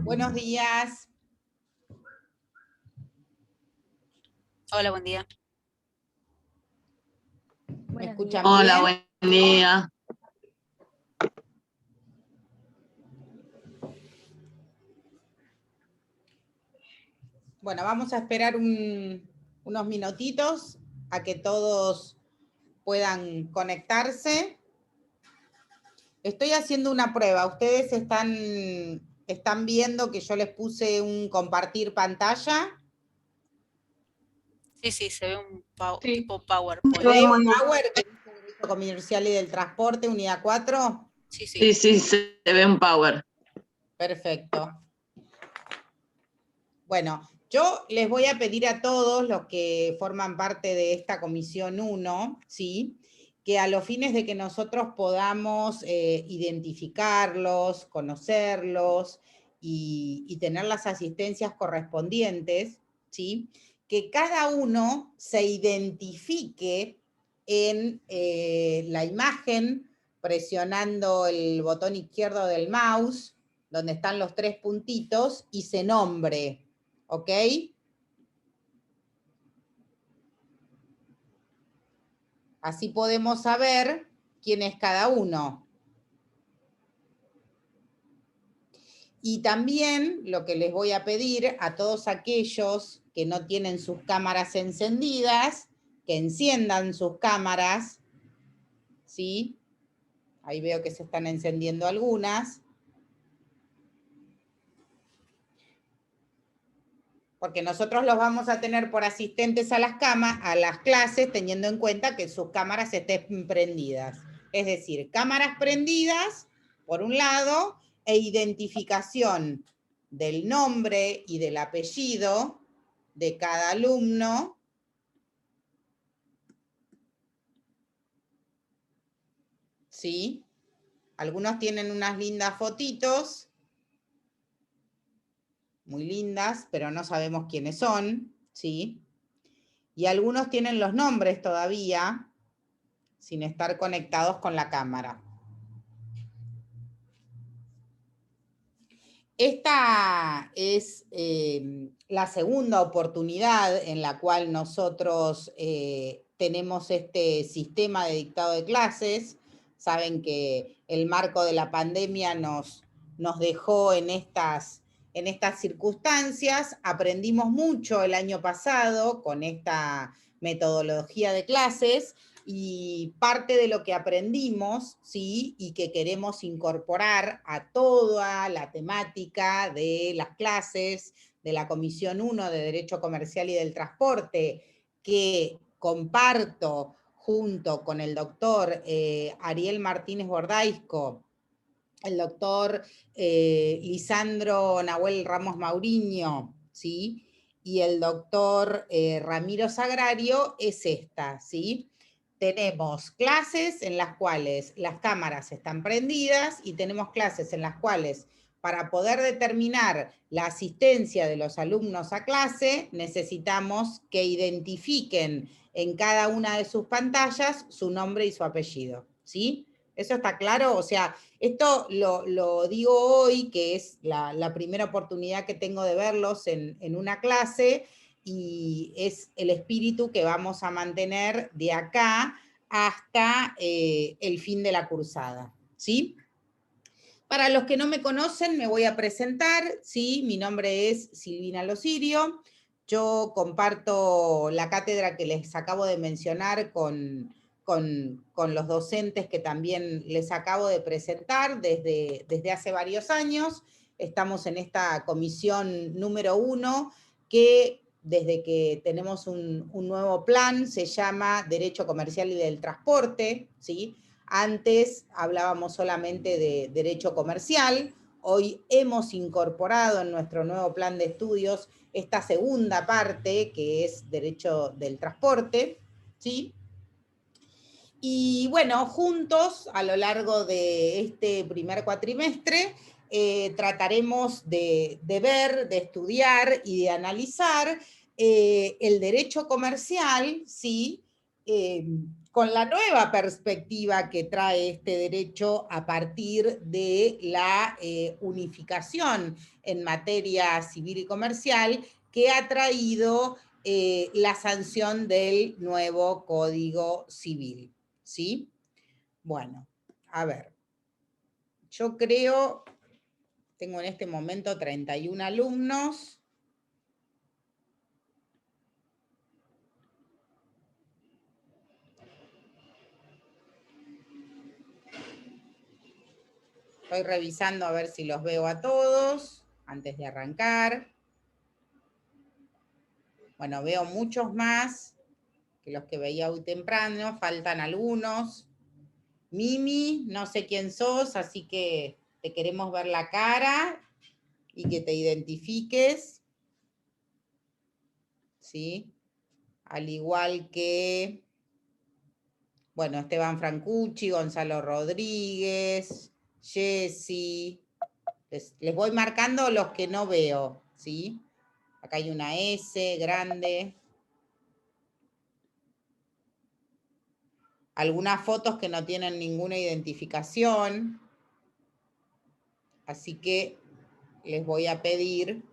Buenos días. Hola, buen día. ¿Me escuchan bien? Hola, buen día. Bueno, vamos a esperar unos minutitos a que todos puedan conectarse. Estoy haciendo una prueba. Ustedes están viendo que yo les puse un compartir pantalla. Sí, se ve un Sí. tipo PowerPoint. ¿Se ve un Power que dice Derecho Comercial y del Transporte, unidad 4? Sí. Sí, se ve un Power. Perfecto. Bueno, yo les voy a pedir a todos los que forman parte de esta comisión 1, ¿sí?, que a los fines de que nosotros podamos identificarlos, conocerlos y tener las asistencias correspondientes, ¿sí?, que cada uno se identifique en la imagen presionando el botón izquierdo del mouse, donde están los 3 puntitos, y se nombre. ¿Ok? Así podemos saber quién es cada uno. Y también lo que les voy a pedir a todos aquellos que no tienen sus cámaras encendidas, que enciendan sus cámaras, ¿sí? Ahí veo que se están encendiendo algunas. Porque nosotros los vamos a tener por asistentes a las clases, teniendo en cuenta que sus cámaras estén prendidas. Es decir, cámaras prendidas, por un lado, e identificación del nombre y del apellido de cada alumno. ¿Sí? Algunos tienen unas lindas fotitos, muy lindas, pero no sabemos quiénes son, ¿sí? Y algunos tienen los nombres todavía, sin estar conectados con la cámara. Esta es la segunda oportunidad en la cual nosotros tenemos este sistema de dictado de clases. Saben que el marco de la pandemia nos dejó en estas circunstancias. Aprendimos mucho el año pasado con esta metodología de clases, y parte de lo que aprendimos, ¿sí?, y que queremos incorporar a toda la temática de las clases de la Comisión 1 de Derecho Comercial y del Transporte, que comparto junto con el doctor Ariel Martínez Bordaisco, el doctor Lisandro Nahuel Ramos Mauriño, ¿sí?, y el doctor Ramiro Sagrario, es esta, ¿sí? Tenemos clases en las cuales las cámaras están prendidas y tenemos clases en las cuales, para poder determinar la asistencia de los alumnos a clase, necesitamos que identifiquen en cada una de sus pantallas su nombre y su apellido, ¿sí? ¿Eso está claro? O sea, esto lo digo hoy, que es la primera oportunidad que tengo de verlos en una clase, y es el espíritu que vamos a mantener de acá hasta el fin de la cursada, ¿sí? Para los que no me conocen, me voy a presentar, ¿sí? Mi nombre es Silvina Losirio. Yo comparto la cátedra que les acabo de mencionar con los docentes que también les acabo de presentar desde hace varios años. Estamos en esta comisión número 1, que desde que tenemos un nuevo plan se llama Derecho Comercial y del Transporte, ¿sí? Antes hablábamos solamente de derecho comercial. Hoy hemos incorporado en nuestro nuevo plan de estudios esta segunda parte, que es derecho del transporte, ¿sí? Y bueno, juntos, a lo largo de este primer cuatrimestre, trataremos de ver, de estudiar y de analizar el derecho comercial, ¿sí? Con la nueva perspectiva que trae este derecho a partir de la unificación en materia civil y comercial que ha traído la sanción del nuevo Código Civil, ¿sí? Bueno, a ver, yo creo, tengo en este momento 31 alumnos. Estoy revisando a ver si los veo a todos antes de arrancar. Bueno, veo muchos más que los que veía hoy temprano, faltan algunos. Mimi, no sé quién sos, así que te queremos ver la cara y que te identifiques. ¿Sí? Al igual que, bueno, Esteban Francucci, Gonzalo Rodríguez, Jessy. Les voy marcando los que no veo, ¿sí? Acá hay una S grande. Algunas fotos que no tienen ninguna identificación. Así que les voy a pedir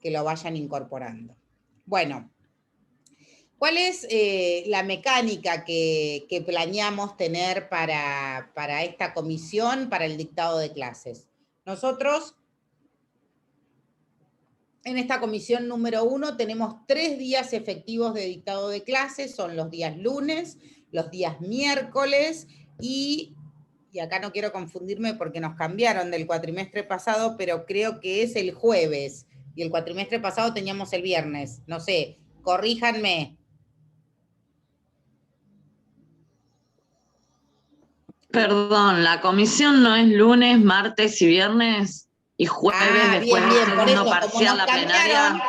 que lo vayan incorporando. Bueno, ¿cuál es la mecánica que planeamos tener para esta comisión, para el dictado de clases? Nosotros, en esta comisión número 1, tenemos 3 días efectivos de dictado de clases, son los días lunes, los días miércoles y acá no quiero confundirme porque nos cambiaron del cuatrimestre pasado, pero creo que es el jueves, y el cuatrimestre pasado teníamos el viernes, no sé, corríjanme. Perdón, la comisión no es lunes, martes y viernes y jueves después Bien, del por eso, segundo como parcial, nos la plenaria.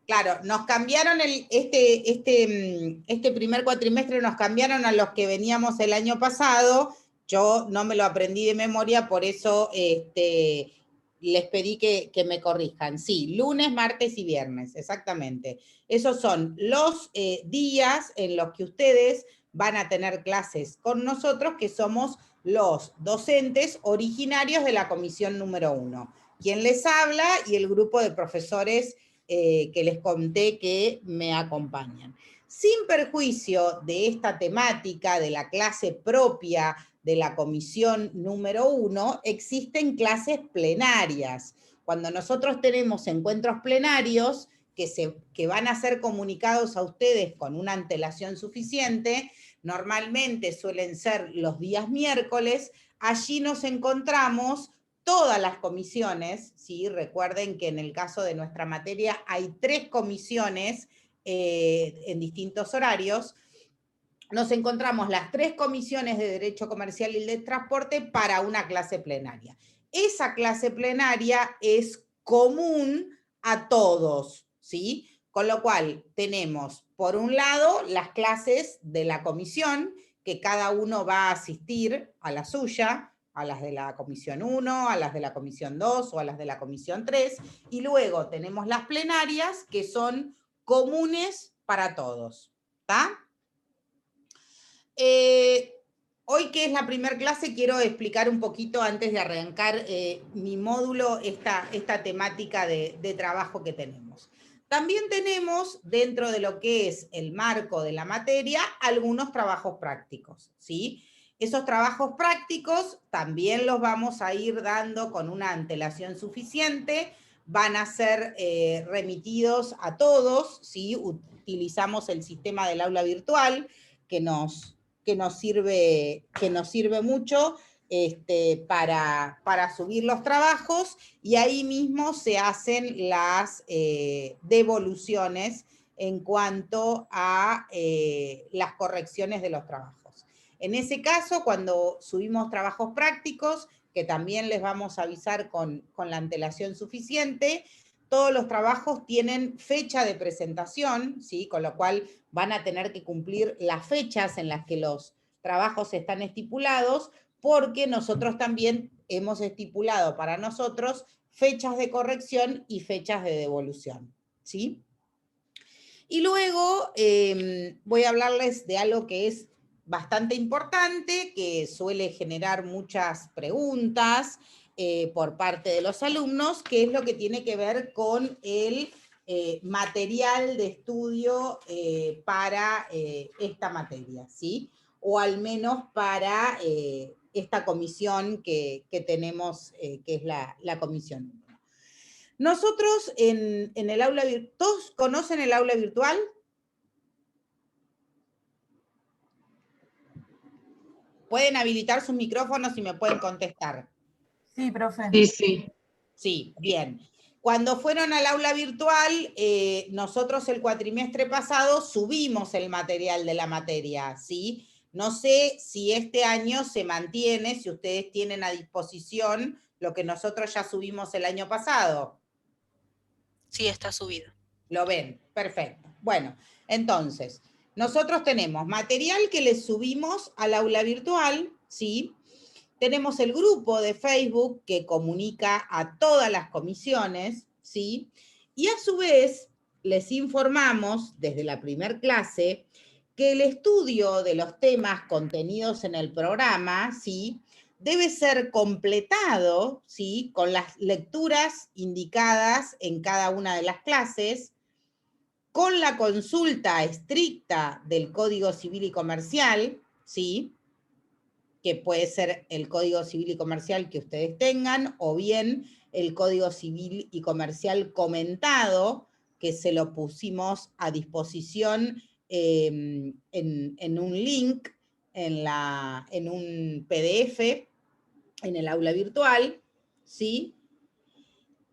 Claro, nos cambiaron este primer cuatrimestre, nos cambiaron a los que veníamos el año pasado. Yo no me lo aprendí de memoria, por eso les pedí que me corrijan. Sí, lunes, martes y viernes, exactamente. Esos son los días en los que ustedes van a tener clases con nosotros, que somos los docentes originarios de la comisión número 1. Quien les habla y el grupo de profesores que les conté que me acompañan. Sin perjuicio de esta temática, de la clase propia de la comisión número 1, existen clases plenarias. Cuando nosotros tenemos encuentros plenarios que van a ser comunicados a ustedes con una antelación suficiente, normalmente suelen ser los días miércoles, allí nos encontramos todas las comisiones, ¿sí? Recuerden que en el caso de nuestra materia hay 3 comisiones en distintos horarios. Nos encontramos las 3 comisiones de Derecho Comercial y de Transporte para una clase plenaria. Esa clase plenaria es común a todos, ¿sí? Con lo cual tenemos, por un lado, las clases de la comisión, que cada uno va a asistir a la suya, a las de la comisión 1, a las de la comisión 2 o a las de la comisión 3, y luego tenemos las plenarias que son comunes para todos, ¿está? Hoy que es la primera clase, quiero explicar un poquito antes de arrancar mi módulo, esta temática de trabajo que tenemos. También tenemos, dentro de lo que es el marco de la materia, algunos trabajos prácticos, ¿sí? Esos trabajos prácticos también los vamos a ir dando con una antelación suficiente, van a ser remitidos a todos, ¿sí? Utilizamos el sistema del aula virtual que nos sirve mucho para subir los trabajos, y ahí mismo se hacen las devoluciones en cuanto a las correcciones de los trabajos. En ese caso, cuando subimos trabajos prácticos, que también les vamos a avisar con la antelación suficiente, todos los trabajos tienen fecha de presentación, ¿sí? Con lo cual van a tener que cumplir las fechas en las que los trabajos están estipulados, porque nosotros también hemos estipulado para nosotros fechas de corrección y fechas de devolución, ¿sí? Y luego voy a hablarles de algo que es bastante importante, que suele generar muchas preguntas por parte de los alumnos, que es lo que tiene que ver con el material de estudio para esta materia, ¿sí? O al menos para esta comisión que tenemos, que es la comisión. Nosotros en el aula virtual, ¿todos conocen el aula virtual? Pueden habilitar sus micrófonos y me pueden contestar. Sí, profe. Sí, sí. Sí, bien. Cuando fueron al aula virtual, nosotros el cuatrimestre pasado subimos el material de la materia, ¿sí? No sé si este año se mantiene, si ustedes tienen a disposición lo que nosotros ya subimos el año pasado. Sí, está subido. Lo ven, perfecto. Bueno, entonces, nosotros tenemos material que les subimos al aula virtual, ¿sí? Tenemos el grupo de Facebook que comunica a todas las comisiones, ¿sí? Y a su vez, les informamos desde la primer clase que el estudio de los temas contenidos en el programa, ¿sí? Debe ser completado, ¿sí? Con las lecturas indicadas en cada una de las clases, con la consulta estricta del Código Civil y Comercial, ¿sí? Que puede ser el Código Civil y Comercial que ustedes tengan, o bien el Código Civil y Comercial comentado, que se lo pusimos a disposición en un link, en un PDF, en el aula virtual, ¿sí?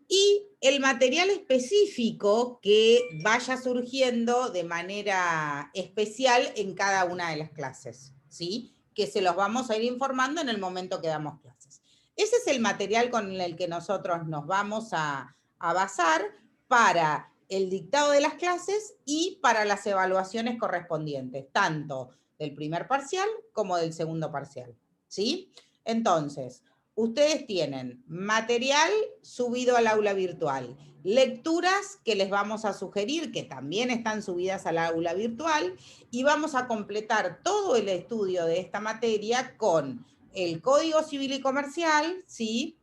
Y el material específico que vaya surgiendo de manera especial en cada una de las clases, ¿sí? Que se los vamos a ir informando en el momento que damos clases. Ese es el material con el que nosotros nos vamos a basar para el dictado de las clases y para las evaluaciones correspondientes, tanto del primer parcial como del segundo parcial, ¿sí? Entonces, ustedes tienen material subido al aula virtual, lecturas que les vamos a sugerir, que también están subidas al aula virtual, y vamos a completar todo el estudio de esta materia con el Código Civil y Comercial, ¿sí?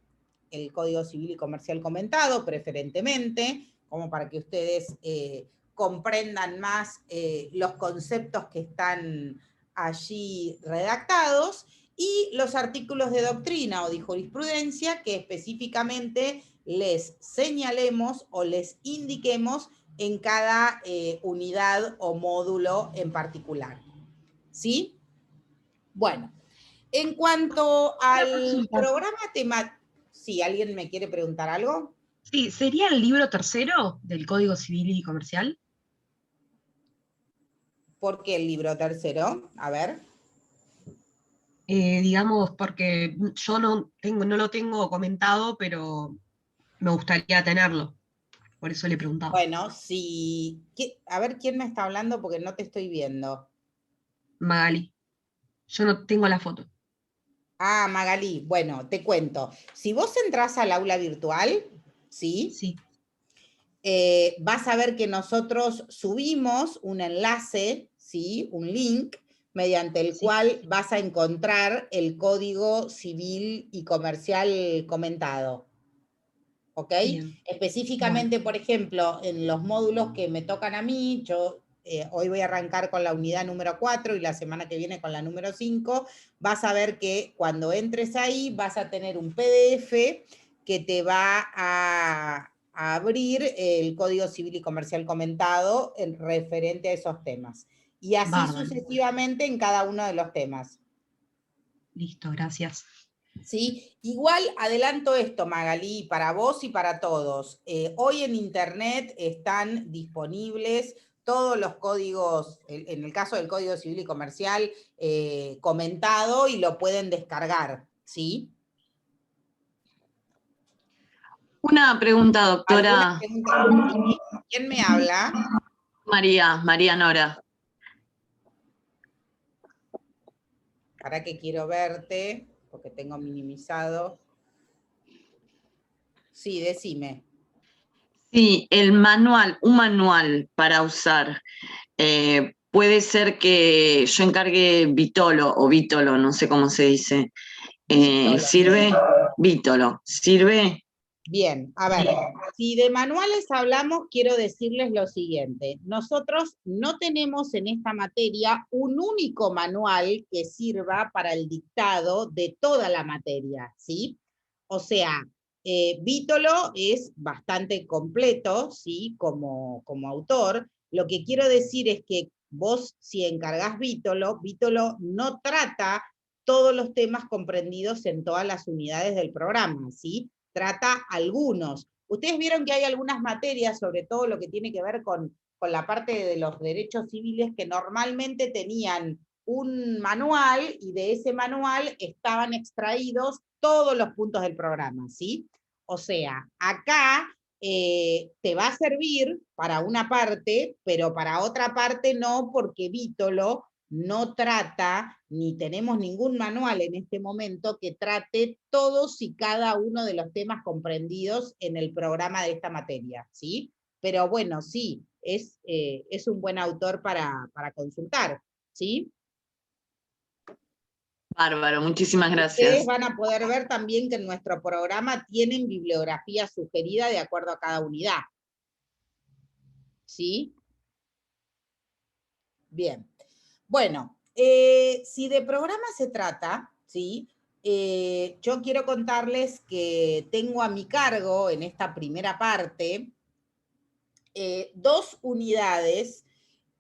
El Código Civil y Comercial comentado, preferentemente, como para que ustedes comprendan más los conceptos que están allí redactados, y los artículos de doctrina o de jurisprudencia que específicamente les señalemos o les indiquemos en cada unidad o módulo en particular. ¿Sí? Bueno, en cuanto al programa temático, ¿sí? ¿Alguien me quiere preguntar algo? Sí, ¿sería el libro tercero del Código Civil y Comercial? ¿Por qué el libro tercero? A ver. Digamos, porque yo no lo tengo comentado, pero me gustaría tenerlo. Por eso le preguntaba. Bueno, sí. A ver quién me está hablando porque no te estoy viendo. Magali. Yo no tengo la foto. Ah, Magalí, bueno, te cuento. Si vos entrás al aula virtual, ¿sí? Sí. Vas a ver que nosotros subimos un enlace, ¿sí? Un link, mediante el cual vas a encontrar el Código Civil y Comercial comentado. ¿Ok? Bien. Específicamente, por ejemplo, en los módulos que me tocan a mí, yo hoy voy a arrancar con la unidad número 4 y la semana que viene con la número 5, vas a ver que cuando entres ahí vas a tener un PDF que te va a abrir el Código Civil y Comercial comentado en referente a esos temas. Y así sucesivamente en cada uno de los temas. Listo, gracias. ¿Sí? Igual adelanto esto, Magalí, para vos y para todos. Hoy en Internet están disponibles todos los códigos, en el caso del Código Civil y Comercial, comentado, y lo pueden descargar, ¿sí? Una pregunta, doctora. ¿Alguna pregunta? ¿Quién me habla? María Nora. Para que quiero verte, porque tengo minimizado. Sí, decime. Sí, el manual, un manual para usar. Puede ser que yo encargue Vitolo o Vítolo, no sé cómo se dice. Vítolo. ¿Sirve? Vítolo. ¿Sirve? Bien, a ver, si de manuales hablamos, quiero decirles lo siguiente. Nosotros no tenemos en esta materia un único manual que sirva para el dictado de toda la materia, ¿sí? O sea, Vítolo es bastante completo, ¿sí? Como autor. Lo que quiero decir es que vos, si encargás Vítolo, Vítolo no trata todos los temas comprendidos en todas las unidades del programa, ¿sí? Trata algunos. Ustedes vieron que hay algunas materias, sobre todo lo que tiene que ver con la parte de los derechos civiles, que normalmente tenían un manual y de ese manual estaban extraídos todos los puntos del programa, ¿sí? O sea, acá te va a servir para una parte, pero para otra parte no, porque Vítolo no trata, ni tenemos ningún manual en este momento que trate todos y cada uno de los temas comprendidos en el programa de esta materia, ¿sí? Pero bueno, sí, es un buen autor para consultar, ¿sí? Bárbaro, muchísimas Ustedes gracias. van a poder ver también que en nuestro programa tienen bibliografía sugerida de acuerdo a cada unidad, ¿sí? Bien. Bueno, si de programa se trata, ¿sí? Yo quiero contarles que tengo a mi cargo en esta primera parte 2 unidades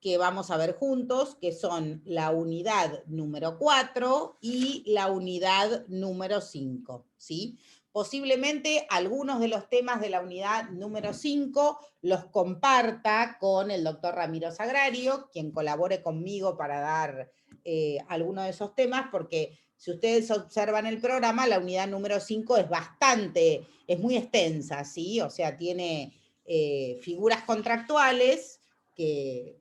que vamos a ver juntos, que son la unidad número 4 y la unidad número 5, ¿sí? Posiblemente algunos de los temas de la unidad número 5 los comparta con el doctor Ramiro Sagrario, quien colabore conmigo para dar algunos de esos temas, porque si ustedes observan el programa, la unidad número 5 es muy extensa, ¿sí? O sea, tiene figuras contractuales, que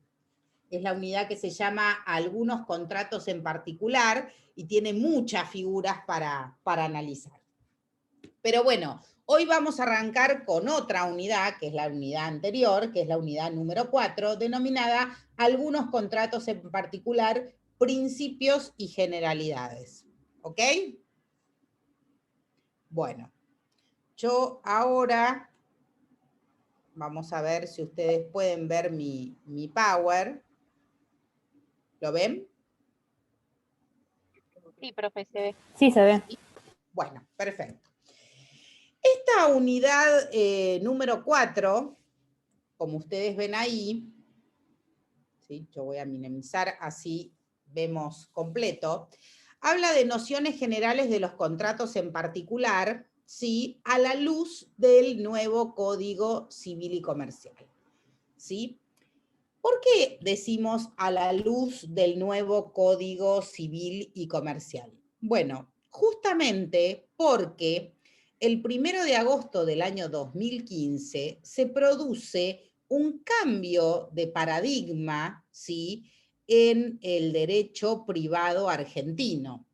es la unidad que se llama algunos contratos en particular, y tiene muchas figuras para analizar. Pero bueno, hoy vamos a arrancar con otra unidad, que es la unidad anterior, que es la unidad número 4, denominada algunos contratos en particular, principios y generalidades. ¿Ok? Bueno, yo ahora, vamos a ver si ustedes pueden ver mi Power. ¿Lo ven? Sí, profe, se ve. Sí, se ve. Bueno, perfecto. Esta unidad número 4, como ustedes ven ahí, ¿sí? Yo voy a minimizar, así vemos completo, habla de nociones generales de los contratos en particular, ¿sí? A la luz del nuevo Código Civil y Comercial, ¿sí? ¿Por qué decimos a la luz del nuevo Código Civil y Comercial? Bueno, justamente porque el 1 de agosto del año 2015 se produce un cambio de paradigma, ¿sí?, en el derecho privado argentino.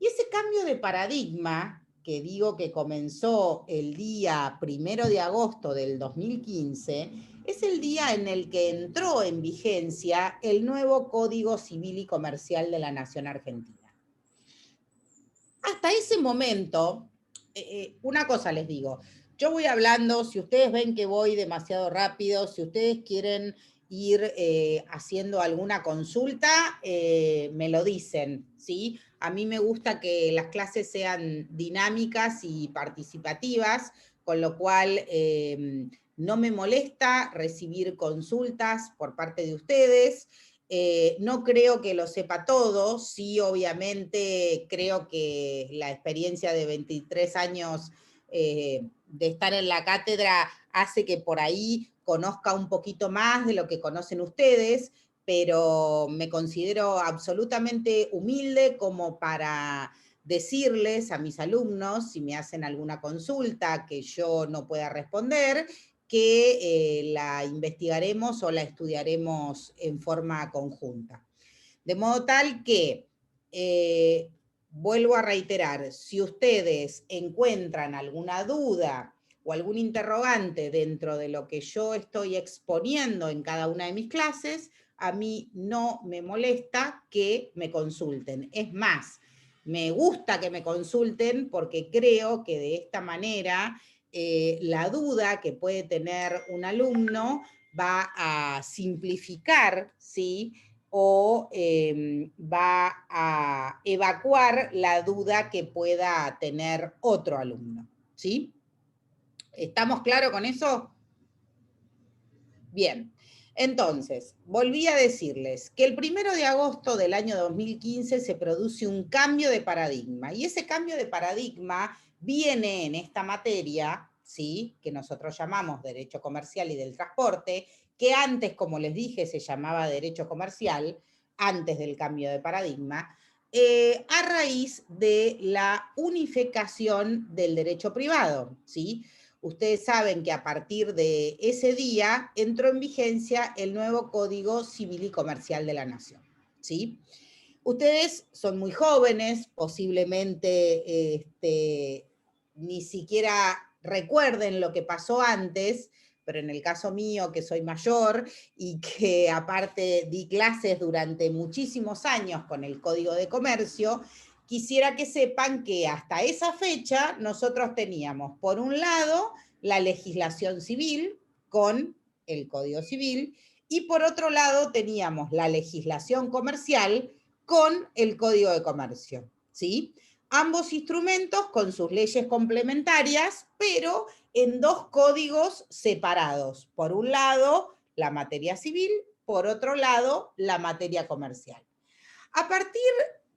Y ese cambio de paradigma, que digo que comenzó el día 1 de agosto del 2015, es el día en el que entró en vigencia el nuevo Código Civil y Comercial de la Nación Argentina. Hasta ese momento, una cosa les digo, yo voy hablando, si ustedes ven que voy demasiado rápido, si ustedes quieren ir haciendo alguna consulta, me lo dicen, ¿sí? A mí me gusta que las clases sean dinámicas y participativas, con lo cual no me molesta recibir consultas por parte de ustedes. No creo que lo sepa todo, sí, obviamente creo que la experiencia de 23 años de estar en la cátedra hace que por ahí conozca un poquito más de lo que conocen ustedes, pero me considero absolutamente humilde como para decirles a mis alumnos, si me hacen alguna consulta que yo no pueda responder, que la investigaremos o la estudiaremos en forma conjunta. De modo tal que, vuelvo a reiterar, si ustedes encuentran alguna duda o algún interrogante dentro de lo que yo estoy exponiendo en cada una de mis clases, a mí no me molesta que me consulten. Es más, me gusta que me consulten porque creo que de esta manera la duda que puede tener un alumno va a simplificar, ¿sí?, o va a evacuar la duda que pueda tener otro alumno, ¿sí? ¿Estamos claros con eso? Bien, entonces, volví a decirles que el 1 de agosto del año 2015 se produce un cambio de paradigma, y ese cambio de paradigma viene en esta materia, ¿sí?, que nosotros llamamos Derecho Comercial y del Transporte, que antes, como les dije, se llamaba Derecho Comercial, antes del cambio de paradigma, a raíz de la unificación del derecho privado, ¿sí? Ustedes saben que a partir de ese día entró en vigencia el nuevo Código Civil y Comercial de la Nación, ¿sí? Ustedes son muy jóvenes, posiblemente ni siquiera recuerden lo que pasó antes, pero en el caso mío, que soy mayor y que aparte di clases durante muchísimos años con el Código de Comercio, quisiera que sepan que hasta esa fecha nosotros teníamos, por un lado, la legislación civil con el Código Civil, y por otro lado teníamos la legislación comercial con el Código de Comercio, ¿sí? Ambos instrumentos con sus leyes complementarias, pero en dos códigos separados. Por un lado, la materia civil, por otro lado, la materia comercial. A partir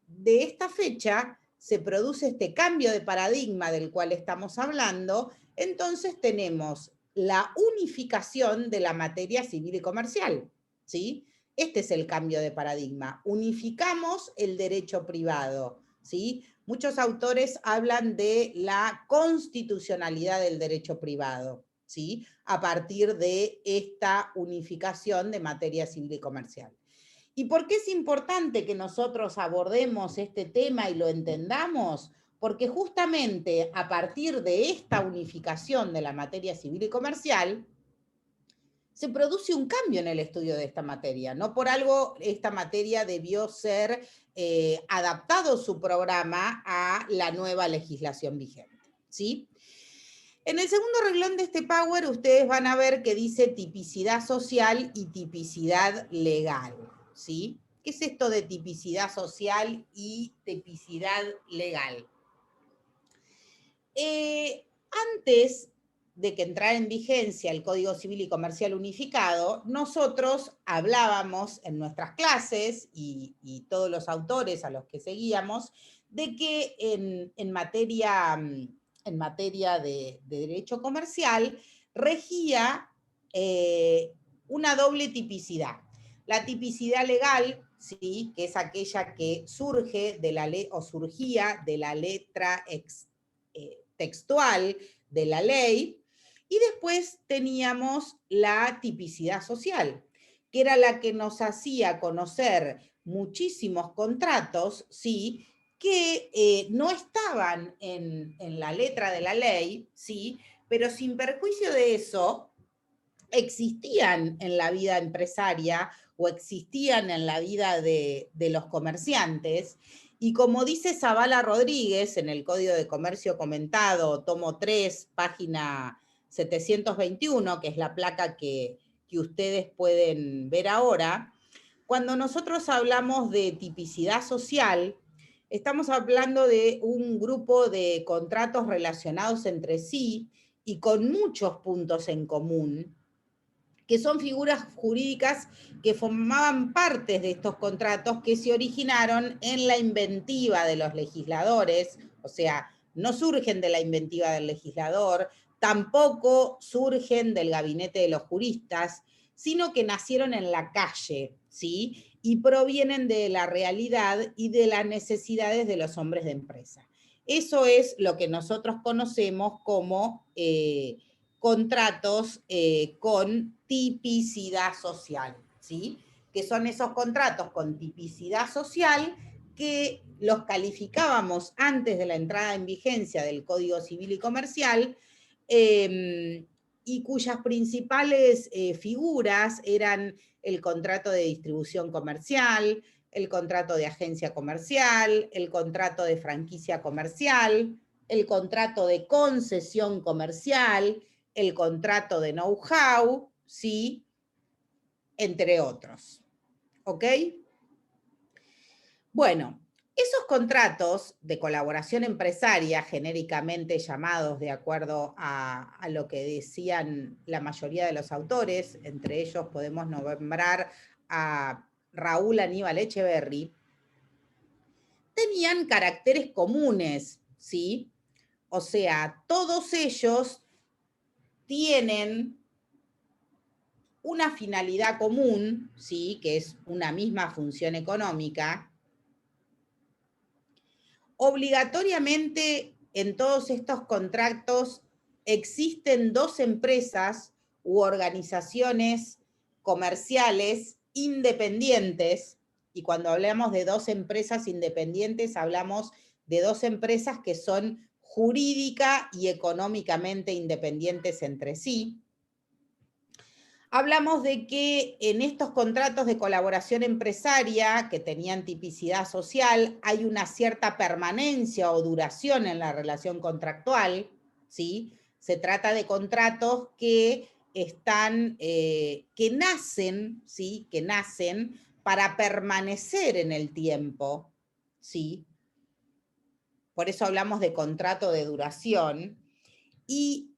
de esta fecha se produce este cambio de paradigma del cual estamos hablando, entonces tenemos la unificación de la materia civil y comercial, ¿sí? Este es el cambio de paradigma. Unificamos el derecho privado, ¿sí? Muchos autores hablan de la constitucionalidad del derecho privado, ¿sí?, a partir de esta unificación de materia civil y comercial. ¿Y por qué es importante que nosotros abordemos este tema y lo entendamos? Porque justamente a partir de esta unificación de la materia civil y comercial, se produce un cambio en el estudio de esta materia. No por algo esta materia debió ser adaptado su programa a la nueva legislación vigente, ¿sí? En el segundo renglón de este Power ustedes van a ver que dice tipicidad social y tipicidad legal, ¿sí? ¿Qué es esto de tipicidad social y tipicidad legal? Antes de que entrara en vigencia el Código Civil y Comercial Unificado, nosotros hablábamos en nuestras clases, y todos los autores a los que seguíamos, de que en materia de derecho comercial regía una doble tipicidad. La tipicidad legal, ¿sí?, que es aquella que surge de la ley o surgía de la letra textual de la ley, y después teníamos la tipicidad social, que era la que nos hacía conocer muchísimos contratos, ¿sí?, que no estaban en la letra de la ley, ¿sí?, pero sin perjuicio de eso, existían en la vida empresaria o existían en la vida de los comerciantes. Y como dice Zavala Rodríguez en el Código de Comercio Comentado, tomo 3, página 721, que es la placa que ustedes pueden ver ahora, cuando nosotros hablamos de tipicidad social, estamos hablando de un grupo de contratos relacionados entre sí y con muchos puntos en común, que son figuras jurídicas que formaban parte de estos contratos que se originaron en la inventiva de los legisladores, o sea, no surgen de la inventiva del legislador, tampoco surgen del gabinete de los juristas, sino que nacieron en la calle, ¿sí?, y provienen de la realidad y de las necesidades de los hombres de empresa. Eso es lo que nosotros conocemos como contratos con tipicidad social, ¿sí? Que son esos contratos con tipicidad social que los calificábamos antes de la entrada en vigencia del Código Civil y Comercial, y cuyas principales figuras eran el contrato de distribución comercial, el contrato de agencia comercial, el contrato de franquicia comercial, el contrato de concesión comercial, el contrato de know-how, ¿sí? Entre otros. ¿Ok? Bueno, esos contratos de colaboración empresaria, genéricamente llamados de acuerdo a lo que decían la mayoría de los autores, entre ellos podemos nombrar a Raúl Aníbal Echeverry, tenían caracteres comunes, ¿sí? O sea, todos ellos tienen una finalidad común, ¿sí? Que es una misma función económica. Obligatoriamente en todos estos contratos existen dos empresas u organizaciones comerciales independientes, y cuando hablamos de dos empresas independientes hablamos de dos empresas que son jurídica y económicamente independientes entre sí. Hablamos de que en estos contratos de colaboración empresaria que tenían tipicidad social hay una cierta permanencia o duración en la relación contractual, ¿sí? Se trata de contratos que que nacen, ¿sí? Que nacen para permanecer en el tiempo, ¿sí? Por eso hablamos de contrato de duración. Y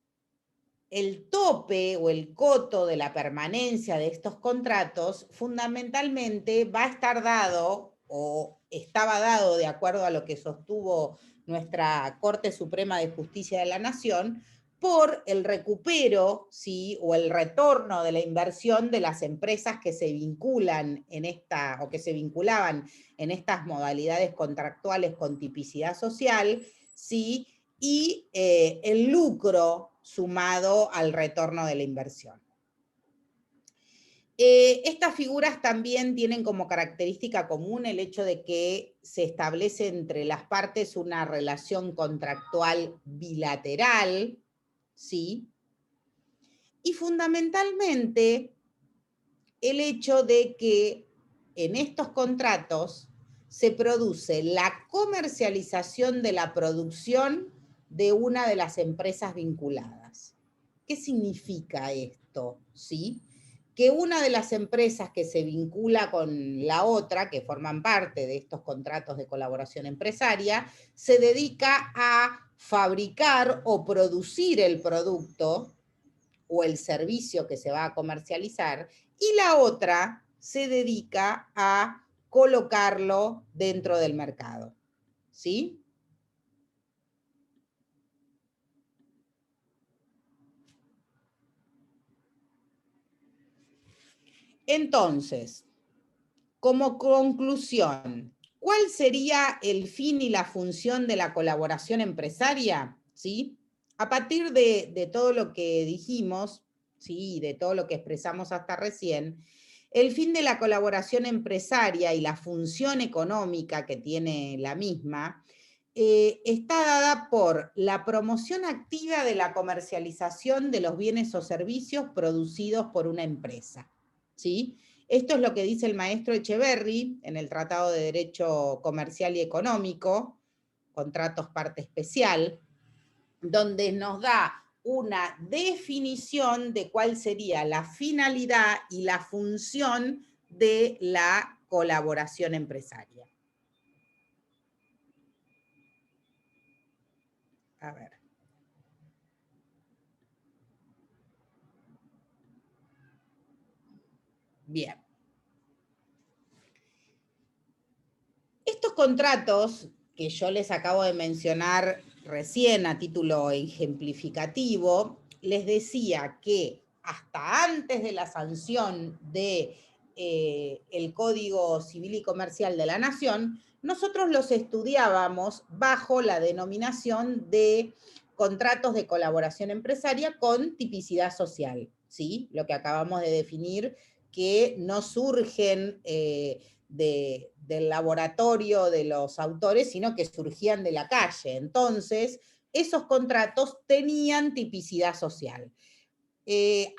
el tope o el coto de la permanencia de estos contratos fundamentalmente va a estar dado o estaba dado, de acuerdo a lo que sostuvo nuestra Corte Suprema de Justicia de la Nación, por el recupero, ¿sí? O el retorno de la inversión de las empresas que se vinculan en esta, o que se vinculaban en estas modalidades contractuales con tipicidad social, ¿sí? Y el lucro sumado al retorno de la inversión. Estas figuras también tienen como característica común el hecho de que se establece entre las partes una relación contractual bilateral, ¿sí? Y fundamentalmente el hecho de que en estos contratos se produce la comercialización de la producción de una de las empresas vinculadas. ¿Qué significa esto? ¿Sí? Que una de las empresas que se vincula con la otra, que forman parte de estos contratos de colaboración empresaria, se dedica a fabricar o producir el producto o el servicio que se va a comercializar, y la otra se dedica a colocarlo dentro del mercado. ¿Sí? Entonces, como conclusión, ¿cuál sería el fin y la función de la colaboración empresaria? ¿Sí? A partir de todo lo que dijimos, ¿sí? De todo lo que expresamos hasta recién, el fin de la colaboración empresaria y la función económica que tiene la misma está dada por la promoción activa de la comercialización de los bienes o servicios producidos por una empresa, ¿sí? Esto es lo que dice el maestro Echeverry en el Tratado de Derecho Comercial y Económico, Contratos Parte Especial, donde nos da una definición de cuál sería la finalidad y la función de la colaboración empresaria. A ver. Bien. Estos contratos que yo les acabo de mencionar recién a título ejemplificativo, les decía que hasta antes de la sanción de el Código Civil y Comercial de la Nación, nosotros los estudiábamos bajo la denominación de contratos de colaboración empresaria con tipicidad social, ¿sí? Lo que acabamos de definir, que no surgen del laboratorio de los autores, sino que surgían de la calle. Entonces, esos contratos tenían tipicidad social.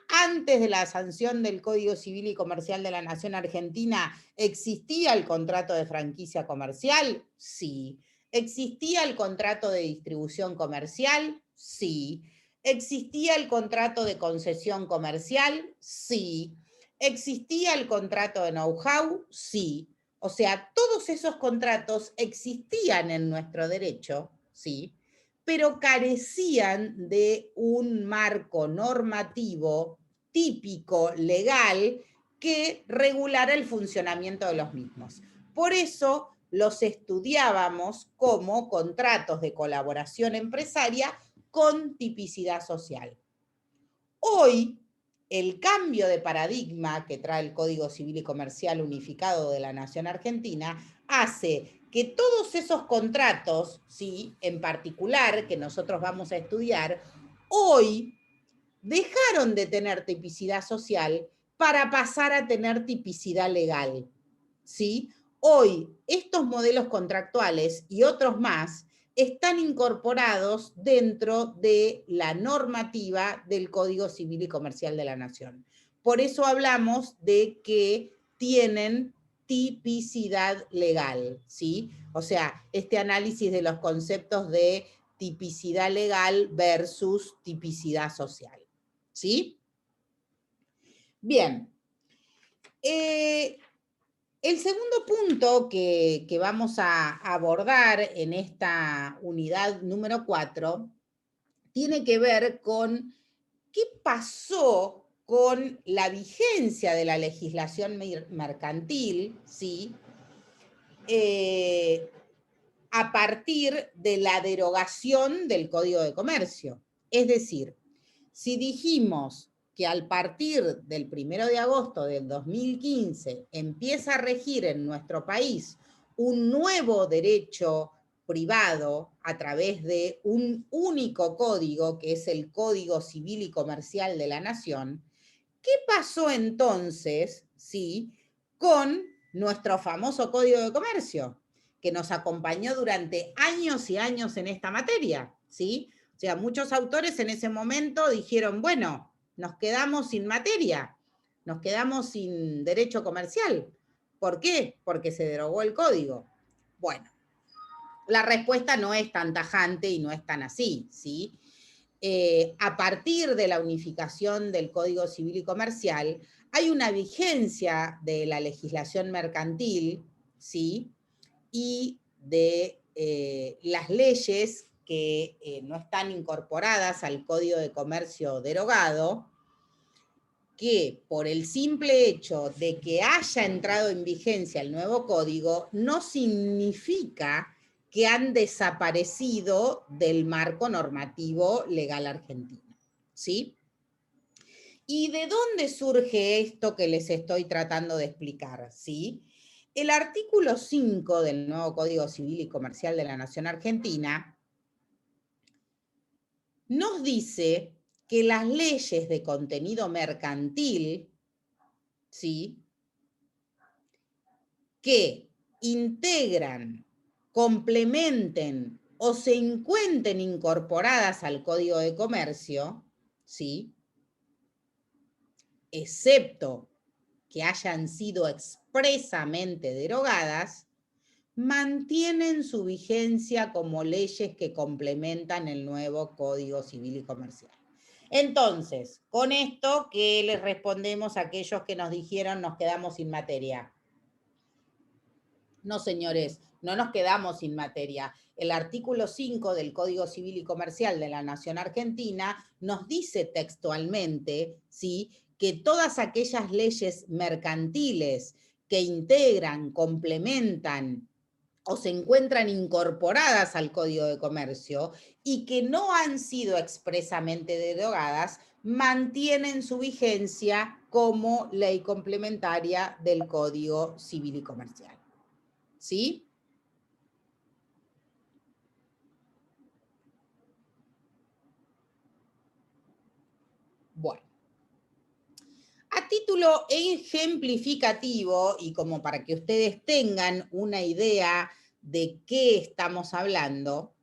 Antes de la sanción del Código Civil y Comercial de la Nación Argentina, ¿existía el contrato de franquicia comercial? Sí. ¿Existía el contrato de distribución comercial? Sí. ¿Existía el contrato de concesión comercial? Sí. ¿Existía el contrato de know-how? Sí. O sea, todos esos contratos existían en nuestro derecho, ¿sí? Pero carecían de un marco normativo típico, legal, que regulara el funcionamiento de los mismos. Por eso los estudiábamos como contratos de colaboración empresaria con tipicidad social. Hoy, el cambio de paradigma que trae el Código Civil y Comercial Unificado de la Nación Argentina hace que todos esos contratos, ¿sí?, en particular, que nosotros vamos a estudiar, hoy dejaron de tener tipicidad social para pasar a tener tipicidad legal, ¿sí? Hoy, estos modelos contractuales y otros más están incorporados dentro de la normativa del Código Civil y Comercial de la Nación. Por eso hablamos de que tienen tipicidad legal, ¿sí? O sea, este análisis de los conceptos de tipicidad legal versus tipicidad social, ¿sí? Bien. El segundo punto que vamos a abordar en esta unidad número 4 tiene que ver con qué pasó con la vigencia de la legislación mercantil, ¿sí? A partir de la derogación del Código de Comercio. Es decir, si dijimos que al partir del 1 de agosto del 2015 empieza a regir en nuestro país un nuevo derecho privado a través de un único código, que es el Código Civil y Comercial de la Nación, ¿qué pasó entonces, sí, con nuestro famoso Código de Comercio, que nos acompañó durante años y años en esta materia, ¿sí? O sea, muchos autores en ese momento dijeron, bueno, nos quedamos sin materia, nos quedamos sin derecho comercial. ¿Por qué? Porque se derogó el código. Bueno, la respuesta no es tan tajante y no es tan así, ¿sí? A partir de la unificación del Código Civil y Comercial, hay una vigencia de la legislación mercantil, ¿sí? Y de las leyes que no están incorporadas al Código de Comercio derogado, que por el simple hecho de que haya entrado en vigencia el nuevo código, no significa que han desaparecido del marco normativo legal argentino, ¿sí? ¿Y de dónde surge esto que les estoy tratando de explicar? ¿Sí? El artículo 5 del nuevo Código Civil y Comercial de la Nación Argentina nos dice que las leyes de contenido mercantil, ¿sí?, que integran, complementen o se encuentren incorporadas al Código de Comercio, ¿sí?, excepto que hayan sido expresamente derogadas, mantienen su vigencia como leyes que complementan el nuevo Código Civil y Comercial. Entonces, con esto, ¿qué les respondemos a aquellos que nos dijeron nos quedamos sin materia? No, señores, no nos quedamos sin materia. El artículo 5 del Código Civil y Comercial de la Nación Argentina nos dice textualmente, ¿sí?, que todas aquellas leyes mercantiles que integran, complementan o se encuentran incorporadas al Código de Comercio y que no han sido expresamente derogadas, mantienen su vigencia como ley complementaria del Código Civil y Comercial. ¿Sí? Bueno. A título ejemplificativo, y como para que ustedes tengan una idea de qué estamos hablando,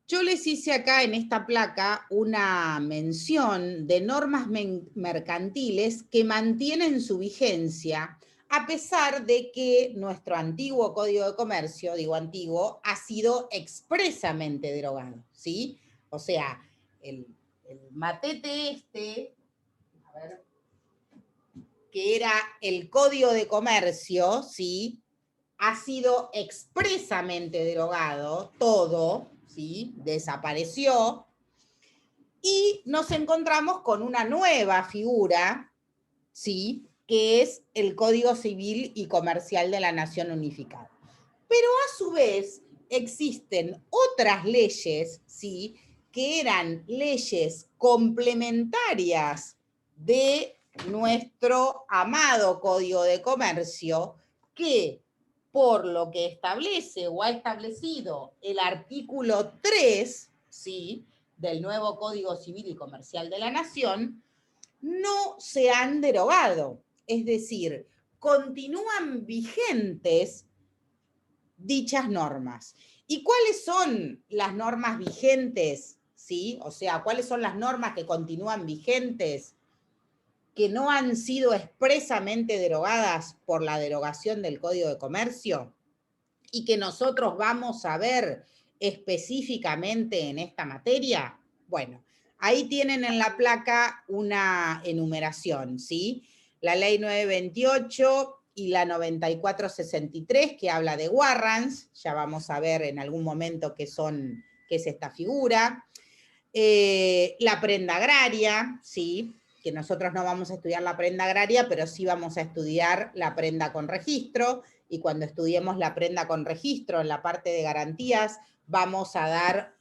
yo les hice acá en esta placa una mención de normas mercantiles que mantienen su vigencia a pesar de que nuestro antiguo Código de Comercio, digo antiguo, ha sido expresamente derogado, ¿sí? O sea, el matete este, a ver, que era el Código de Comercio, ¿sí? Ha sido expresamente derogado, todo, ¿sí? Desapareció, y nos encontramos con una nueva figura, ¿sí? Que es el Código Civil y Comercial de la Nación Unificada. Pero a su vez existen otras leyes, ¿sí? Que eran leyes complementarias de nuestro amado Código de Comercio, que por lo que establece o ha establecido el artículo 3, ¿sí? Del nuevo Código Civil y Comercial de la Nación, no se han derogado. Es decir, continúan vigentes dichas normas. ¿Y cuáles son las normas vigentes? ¿Sí? O sea, ¿cuáles son las normas que continúan vigentes, que no han sido expresamente derogadas por la derogación del Código de Comercio y que nosotros vamos a ver específicamente en esta materia? Bueno, ahí tienen en la placa una enumeración, ¿sí? La ley 928 y la 9463, que habla de warrants, ya vamos a ver en algún momento qué es esta figura. La prenda agraria, ¿sí? Que nosotros no vamos a estudiar la prenda agraria, pero sí vamos a estudiar la prenda con registro, y cuando estudiemos la prenda con registro en la parte de garantías, vamos a dar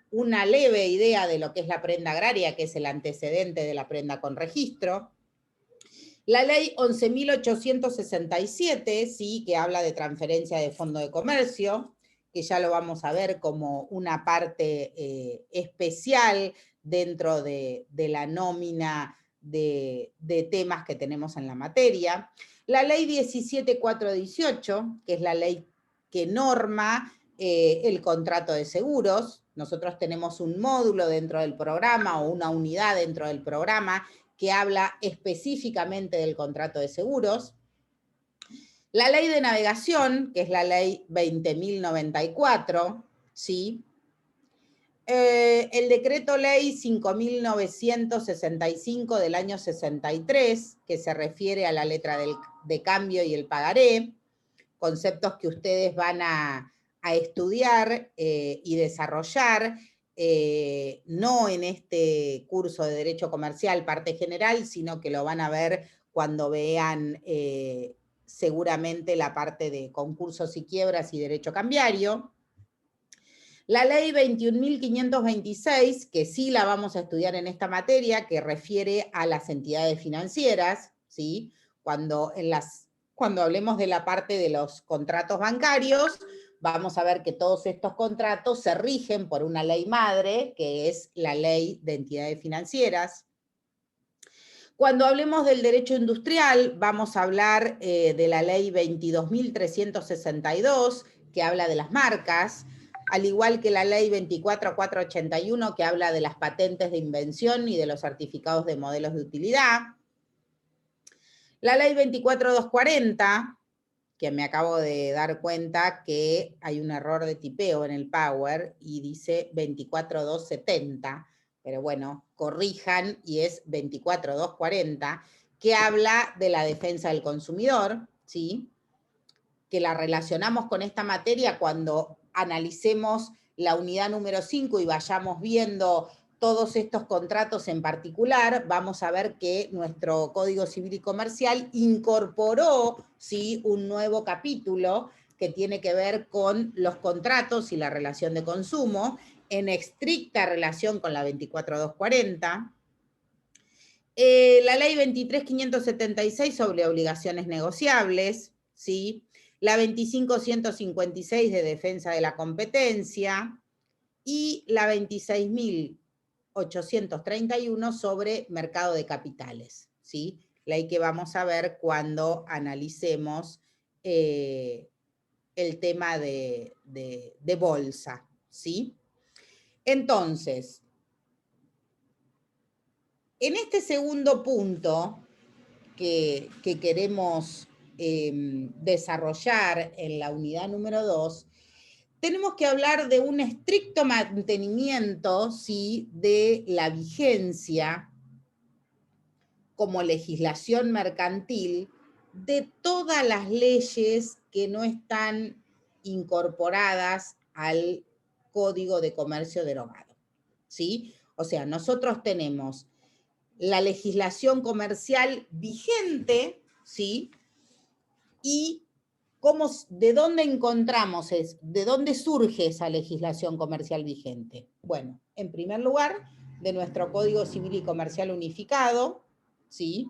una leve idea de lo que es la prenda agraria, que es el antecedente de la prenda con registro. La ley 11.867, ¿sí? Que habla de transferencia de fondo de comercio, que ya lo vamos a ver como una parte especial dentro de la nómina de temas que tenemos en la materia. La ley 17.418, que es la ley que norma el contrato de seguros. Nosotros tenemos un módulo dentro del programa o una unidad dentro del programa que habla específicamente del contrato de seguros. La ley de navegación, que es la ley 20.094, ¿sí? El decreto ley 5.965 del año 63, que se refiere a la letra de cambio y el pagaré, conceptos que ustedes van a estudiar y desarrollar, no en este curso de Derecho Comercial, parte general, sino que lo van a ver cuando vean seguramente la parte de concursos y quiebras y derecho cambiario. La ley 21.526, que sí la vamos a estudiar en esta materia, que refiere a las entidades financieras, ¿sí? Cuando hablemos de la parte de los contratos bancarios, vamos a ver que todos estos contratos se rigen por una ley madre, que es la ley de entidades financieras. Cuando hablemos del derecho industrial, vamos a hablar de la ley 22.362, que habla de las marcas, al igual que la ley 24.481, que habla de las patentes de invención y de los certificados de modelos de utilidad. La ley 24.240, que me acabo de dar cuenta que hay un error de tipeo en el Power y dice 24.270, pero bueno, corrijan y es 24.240, que habla de la defensa del consumidor, ¿sí? Que la relacionamos con esta materia cuando analicemos la unidad número 5 y vayamos viendo todos estos contratos en particular, vamos a ver que nuestro Código Civil y Comercial incorporó, ¿sí?, un nuevo capítulo que tiene que ver con los contratos y la relación de consumo, en estricta relación con la 24.240. La ley 23.576 sobre obligaciones negociables, ¿sí? La 25.156 de defensa de la competencia y la 26.831 sobre mercado de capitales, ¿sí? Ley que vamos a ver cuando analicemos el tema de bolsa, ¿sí? Entonces, en este segundo punto que queremos desarrollar en la unidad número 2, tenemos que hablar de un estricto mantenimiento, ¿sí?, de la vigencia como legislación mercantil de todas las leyes que no están incorporadas al Código de Comercio derogado, ¿sí? O sea, nosotros tenemos la legislación comercial vigente, ¿sí? Y ¿de dónde encontramos, de dónde surge esa legislación comercial vigente? Bueno, en primer lugar, de nuestro Código Civil y Comercial Unificado, ¿sí?,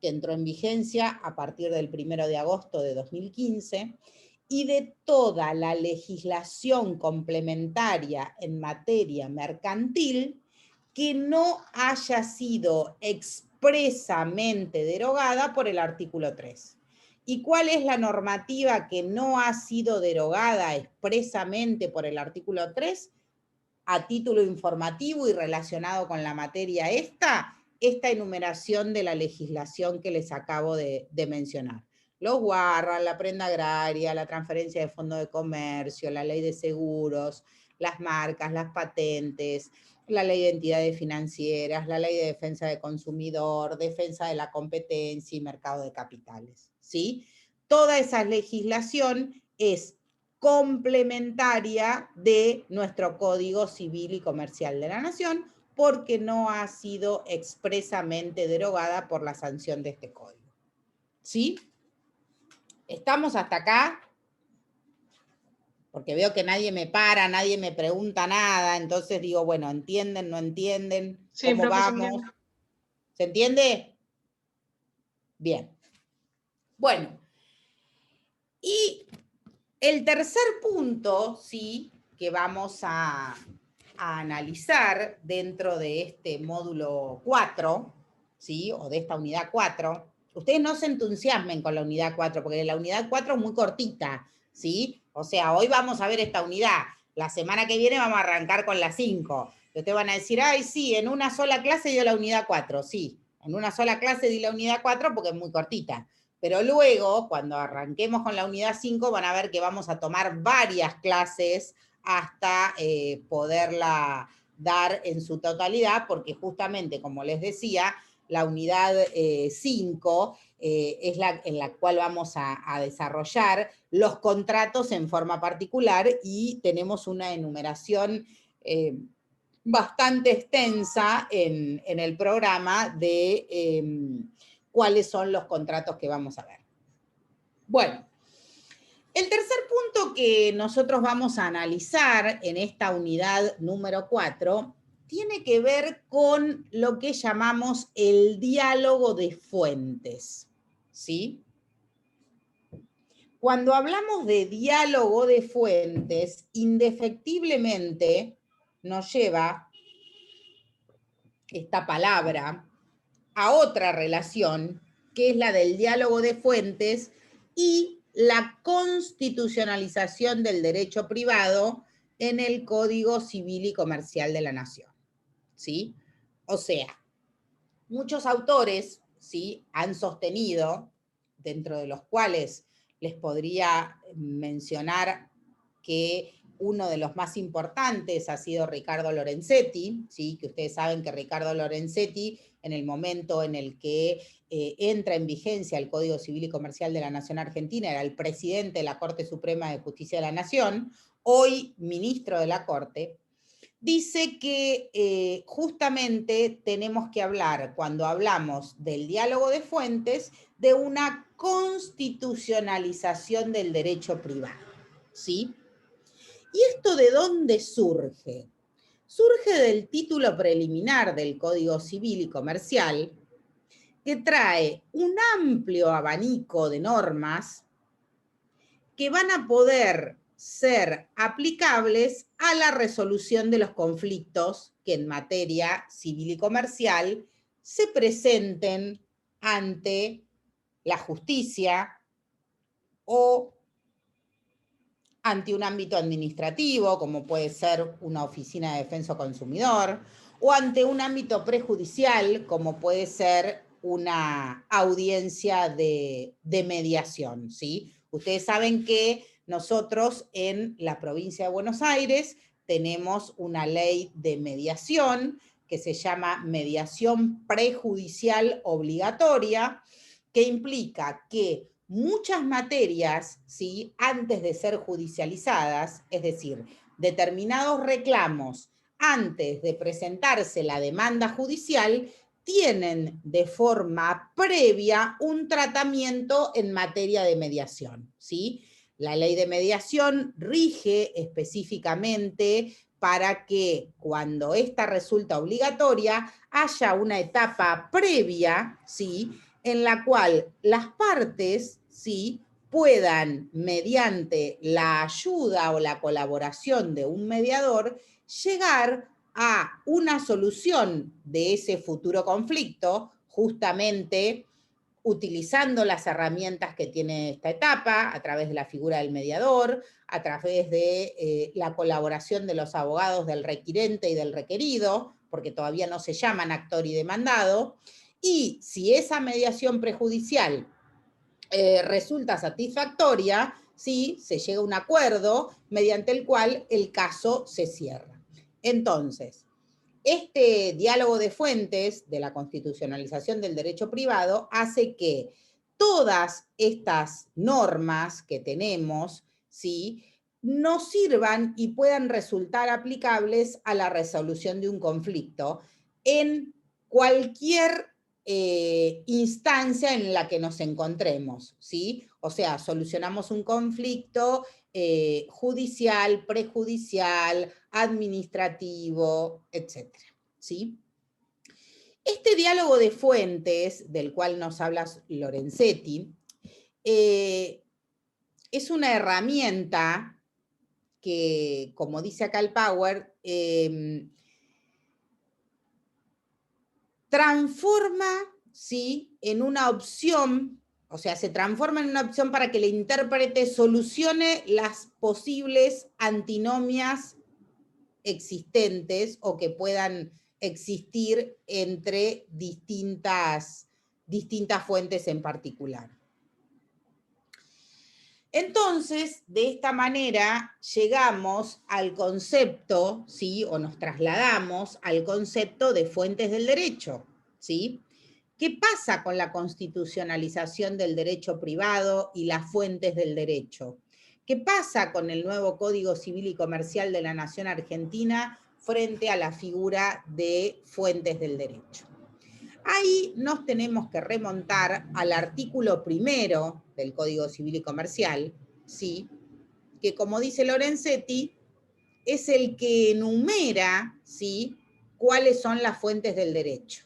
que entró en vigencia a partir del 1 de agosto de 2015, y de toda la legislación complementaria en materia mercantil que no haya sido expresamente derogada por el artículo 3. ¿Y cuál es la normativa que no ha sido derogada expresamente por el artículo 3? A título informativo y relacionado con la materia esta enumeración de la legislación que les acabo de mencionar. Los guarras, la prenda agraria, la transferencia de fondo de comercio, la ley de seguros, las marcas, las patentes, la ley de entidades financieras, la ley de defensa del consumidor, defensa de la competencia y mercado de capitales, ¿sí? Toda esa legislación es complementaria de nuestro Código Civil y Comercial de la Nación, porque no ha sido expresamente derogada por la sanción de este código. ¿Sí? ¿Estamos hasta acá? Porque veo que nadie me para, nadie me pregunta nada, entonces digo, bueno, ¿entienden, no entienden? Sí, ¿Cómo profe, vamos? ¿Se entiende? Bien. Bueno, y el tercer punto, sí, que vamos a analizar dentro de este módulo 4, ¿sí?, o de esta unidad 4, ustedes no se entusiasmen con la unidad 4, porque la unidad 4 es muy cortita, ¿sí? O sea, hoy vamos a ver esta unidad, la semana que viene vamos a arrancar con la 5. Ustedes van a decir, ay, sí, en una sola clase dio la unidad 4, sí, en una sola clase di la unidad 4 porque es muy cortita. Pero luego, cuando arranquemos con la unidad 5, van a ver que vamos a tomar varias clases hasta poderla dar en su totalidad, porque justamente, como les decía, la unidad 5 es la en la cual vamos a desarrollar los contratos en forma particular y tenemos una enumeración bastante extensa en el programa de cuáles son los contratos que vamos a ver. Bueno, el tercer punto que nosotros vamos a analizar en esta unidad número 4 tiene que ver con lo que llamamos el diálogo de fuentes, ¿sí? Cuando hablamos de diálogo de fuentes, indefectiblemente nos lleva esta palabra a otra relación, que es la del diálogo de fuentes y la constitucionalización del derecho privado en el Código Civil y Comercial de la Nación, ¿sí? O sea, muchos autores, ¿sí?, han sostenido, dentro de los cuales les podría mencionar que uno de los más importantes ha sido Ricardo Lorenzetti, ¿sí?, que ustedes saben que Ricardo Lorenzetti, en el momento en el que entra en vigencia el Código Civil y Comercial de la Nación Argentina, era el presidente de la Corte Suprema de Justicia de la Nación, hoy ministro de la Corte, dice que justamente tenemos que hablar, cuando hablamos del diálogo de fuentes, de una constitucionalización del derecho privado, ¿sí? ¿Y esto de dónde surge? Surge del título preliminar del Código Civil y Comercial, que trae un amplio abanico de normas que van a poder ser aplicables a la resolución de los conflictos que en materia civil y comercial se presenten ante la justicia o ante un ámbito administrativo, como puede ser una oficina de defensa del consumidor, o ante un ámbito prejudicial, como puede ser una audiencia de mediación, ¿sí? Ustedes saben que nosotros en la provincia de Buenos Aires tenemos una ley de mediación que se llama mediación prejudicial obligatoria, que implica que muchas materias, ¿sí?, antes de ser judicializadas, es decir, determinados reclamos antes de presentarse la demanda judicial, tienen de forma previa un tratamiento en materia de mediación, ¿sí? La ley de mediación rige específicamente para que cuando esta resulta obligatoria haya una etapa previa, ¿sí?, en la cual las partes, ¿sí?, puedan, mediante la ayuda o la colaboración de un mediador, llegar a una solución de ese futuro conflicto, justamente utilizando las herramientas que tiene esta etapa, a través de la figura del mediador, a través de la colaboración de los abogados del requirente y del requerido, porque todavía no se llaman actor y demandado, y si esa mediación prejudicial resulta satisfactoria, ¿sí?, se llega a un acuerdo mediante el cual el caso se cierra. Entonces, este diálogo de fuentes de la constitucionalización del derecho privado hace que todas estas normas que tenemos, ¿sí?, nos sirvan y puedan resultar aplicables a la resolución de un conflicto en cualquier instancia en la que nos encontremos, ¿sí? O sea, solucionamos un conflicto judicial, prejudicial, administrativo, etcétera, ¿sí? Este diálogo de fuentes, del cual nos habla Lorenzetti, es una herramienta que, como dice acá el Power, transforma, ¿sí?, en una opción, o sea, se transforma en una opción para que el intérprete solucione las posibles antinomias existentes o que puedan existir entre distintas fuentes en particular. Entonces, de esta manera llegamos al concepto, ¿sí?, o nos trasladamos al concepto de fuentes del derecho, ¿sí? ¿Qué pasa con la constitucionalización del derecho privado y las fuentes del derecho? ¿Qué pasa con el nuevo Código Civil y Comercial de la Nación Argentina frente a la figura de fuentes del derecho? Ahí nos tenemos que remontar al artículo 1 del Código Civil y Comercial, ¿sí?, que, como dice Lorenzetti, es el que enumera, ¿sí?, cuáles son las fuentes del derecho.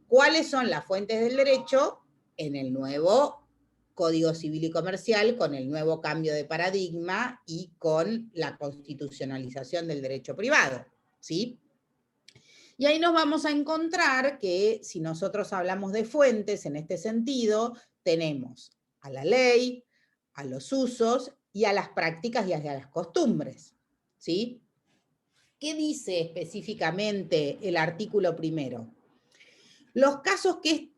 ¿Cuáles son las fuentes del derecho? En el nuevo Código Civil y Comercial, con el nuevo cambio de paradigma y con la constitucionalización del derecho privado, ¿sí? Y ahí nos vamos a encontrar que si nosotros hablamos de fuentes en este sentido, tenemos a la ley, a los usos y a las prácticas y a las costumbres, ¿sí? ¿Qué dice específicamente el artículo 1? Los casos que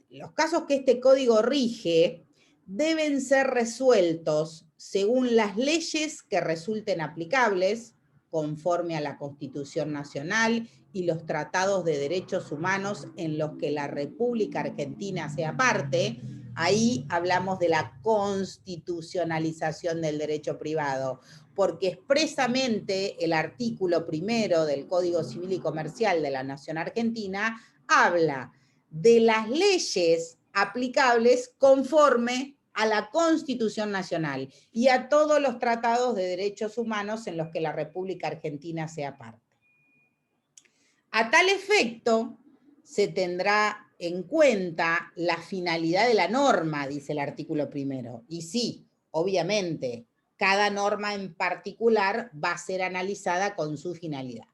este código rige deben ser resueltos según las leyes que resulten aplicables, conforme a la Constitución Nacional y los tratados de derechos humanos en los que la República Argentina sea parte. Ahí hablamos de la constitucionalización del derecho privado, porque expresamente el artículo 1 del Código Civil y Comercial de la Nación Argentina habla de las leyes aplicables conforme a la Constitución Nacional y a todos los tratados de derechos humanos en los que la República Argentina sea parte. A tal efecto, se tendrá en cuenta la finalidad de la norma, dice el artículo primero. Y sí, obviamente, cada norma en particular va a ser analizada con su finalidad.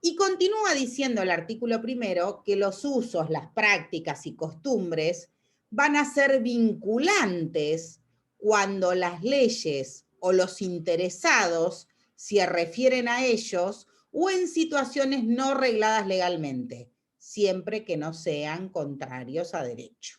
Y continúa diciendo el artículo primero que los usos, las prácticas y costumbres van a ser vinculantes cuando las leyes o los interesados se refieren a ellos o en situaciones no regladas legalmente, siempre que no sean contrarios a derecho.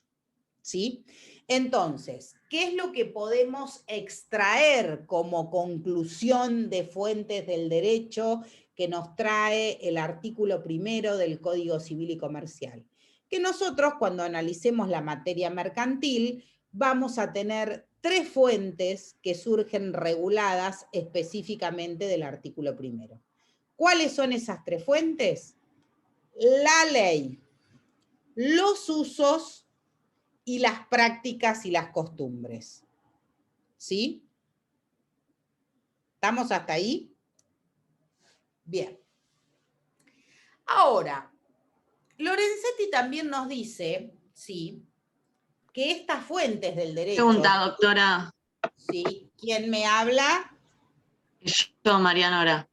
¿Sí? Entonces, ¿qué es lo que podemos extraer como conclusión de fuentes del derecho que nos trae el artículo primero del Código Civil y Comercial? Que nosotros, cuando analicemos la materia mercantil, vamos a tener 3 fuentes que surgen reguladas específicamente del artículo primero. ¿Cuáles son esas 3 fuentes? La ley, los usos y las prácticas y las costumbres. ¿Sí? ¿Estamos hasta ahí? Bien. Ahora, Lorenzetti también nos dice, sí, que estas fuentes del derecho... Pregunta, doctora. Sí, ¿quién me habla? Yo, María Nora.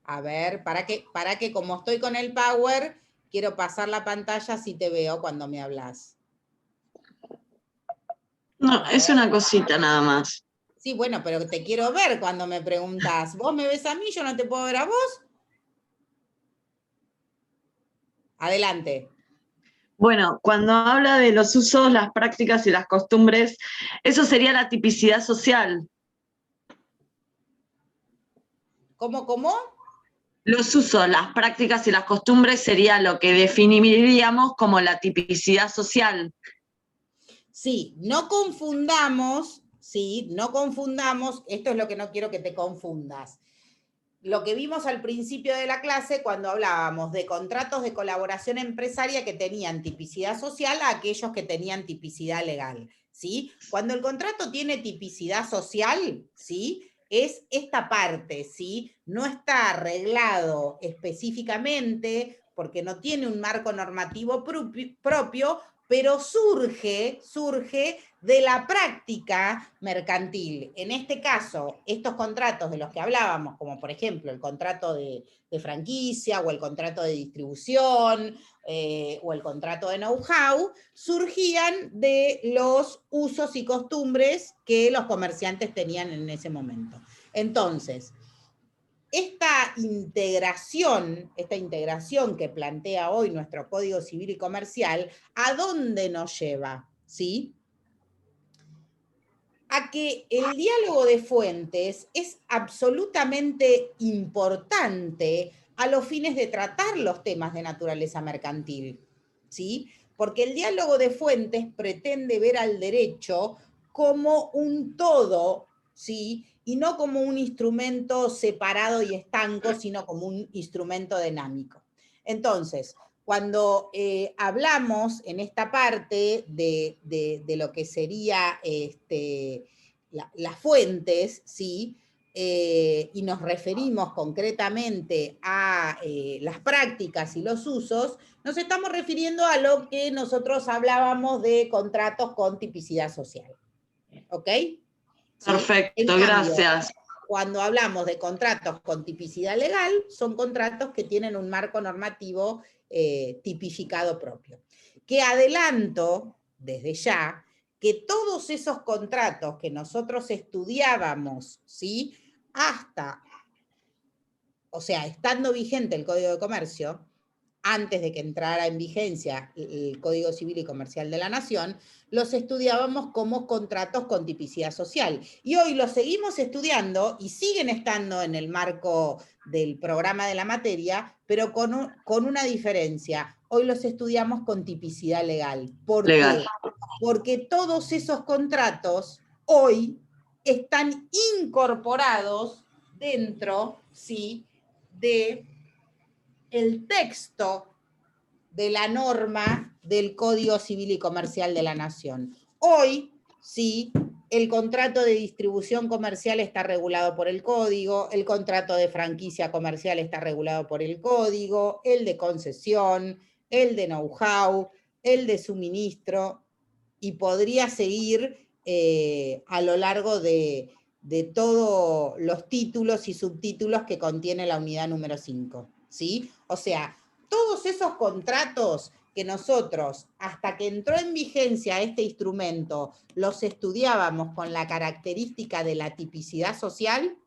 A ver, para que como estoy con el Power, quiero pasar la pantalla si te veo cuando me hablas. No, es una cosita nada más. Sí, bueno, pero te quiero ver cuando me preguntas. ¿Vos me ves a mí? ¿Yo no te puedo ver a vos? Adelante. Bueno, cuando habla de los usos, las prácticas y las costumbres, eso sería la tipicidad social. ¿Cómo? Los usos, las prácticas y las costumbres sería lo que definiríamos como la tipicidad social. Sí, no confundamos, esto es lo que no quiero que te confundas. Lo que vimos al principio de la clase cuando hablábamos de contratos de colaboración empresaria que tenían tipicidad social a aquellos que tenían tipicidad legal, ¿sí? Cuando el contrato tiene tipicidad social, ¿sí? Es esta parte, ¿sí? No está arreglado específicamente porque no tiene un marco normativo propio, pero surge de la práctica mercantil. En este caso, estos contratos de los que hablábamos, como por ejemplo el contrato de franquicia o el contrato de distribución o el contrato de know-how, surgían de los usos y costumbres que los comerciantes tenían en ese momento. Entonces, esta integración que plantea hoy nuestro Código Civil y Comercial, ¿a dónde nos lleva? ¿Sí? A que el diálogo de fuentes es absolutamente importante a los fines de tratar los temas de naturaleza mercantil, ¿sí? Porque el diálogo de fuentes pretende ver al derecho como un todo, ¿sí? Y no como un instrumento separado y estanco, sino como un instrumento dinámico. Entonces, cuando hablamos en esta parte de lo que sería las fuentes, ¿sí? Y nos referimos concretamente a las prácticas y los usos, nos estamos refiriendo a lo que nosotros hablábamos de contratos con tipicidad social. ¿Ok? Perfecto, gracias. Cuando hablamos de contratos con tipicidad legal, son contratos que tienen un marco normativo tipificado propio. Que adelanto, desde ya, que todos esos contratos que nosotros estudiábamos, ¿sí? Estando vigente el Código de Comercio, antes de que entrara en vigencia el Código Civil y Comercial de la Nación, los estudiábamos como contratos con tipicidad social. Y hoy los seguimos estudiando y siguen estando en el marco del programa de la materia, pero con una diferencia. Hoy los estudiamos con tipicidad legal. ¿Por qué? Porque todos esos contratos hoy están incorporados dentro, ¿sí?, de el texto de la norma del Código Civil y Comercial de la Nación. Hoy, sí, el contrato de distribución comercial está regulado por el Código, el contrato de franquicia comercial está regulado por el Código, el de concesión, el de know-how, el de suministro, y podría seguir a lo largo de todos los títulos y subtítulos que contiene la unidad número 5, ¿sí? O sea, todos esos contratos que nosotros, hasta que entró en vigencia este instrumento, los estudiábamos con la característica de la tipicidad social,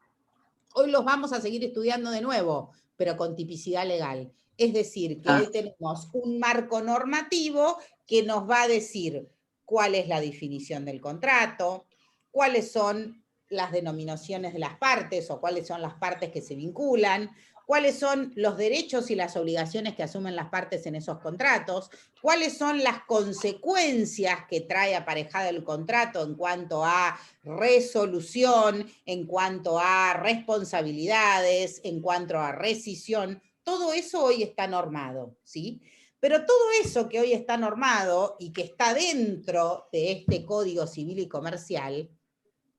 hoy los vamos a seguir estudiando de nuevo, pero con tipicidad legal. Es decir, que hoy tenemos un marco normativo que nos va a decir cuál es la definición del contrato, cuáles son las denominaciones de las partes o cuáles son las partes que se vinculan, cuáles son los derechos y las obligaciones que asumen las partes en esos contratos, cuáles son las consecuencias que trae aparejada el contrato en cuanto a resolución, en cuanto a responsabilidades, en cuanto a rescisión. Todo eso hoy está normado, ¿sí? Pero todo eso que hoy está normado y que está dentro de este Código Civil y Comercial,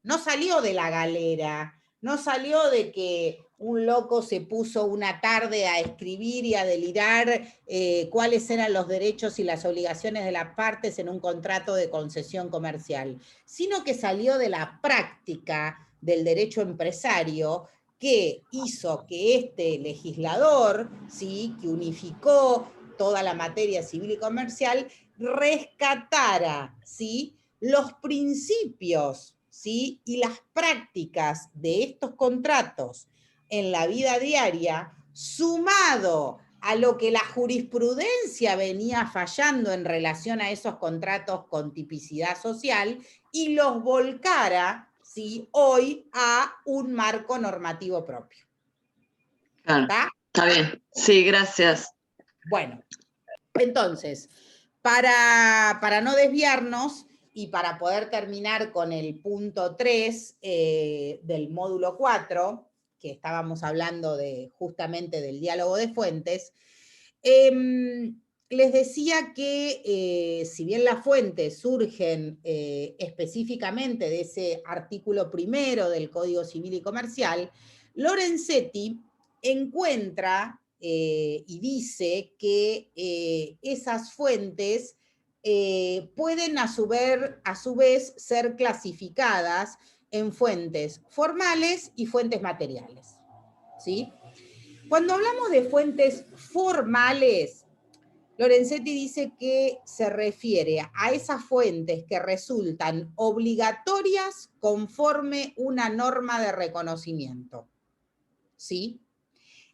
no salió de la galera, no salió de que un loco se puso una tarde a escribir y a delirar cuáles eran los derechos y las obligaciones de las partes en un contrato de concesión comercial, sino que salió de la práctica del derecho empresario que hizo que este legislador, ¿sí?, que unificó toda la materia civil y comercial, rescatara, ¿sí?, los principios, ¿sí?, y las prácticas de estos contratos en la vida diaria, sumado a lo que la jurisprudencia venía fallando en relación a esos contratos con tipicidad social, y los volcara, ¿sí?, hoy a un marco normativo propio. Claro, está bien. Sí, gracias. Bueno, entonces, para no desviarnos y para poder terminar con el punto 3 del módulo 4, que estábamos hablando justamente del diálogo de fuentes, les decía que si bien las fuentes surgen específicamente de ese artículo primero del Código Civil y Comercial, Lorenzetti encuentra y dice que esas fuentes pueden a su vez ser clasificadas en fuentes formales y fuentes materiales, ¿sí? Cuando hablamos de fuentes formales, Lorenzetti dice que se refiere a esas fuentes que resultan obligatorias conforme una norma de reconocimiento, ¿sí?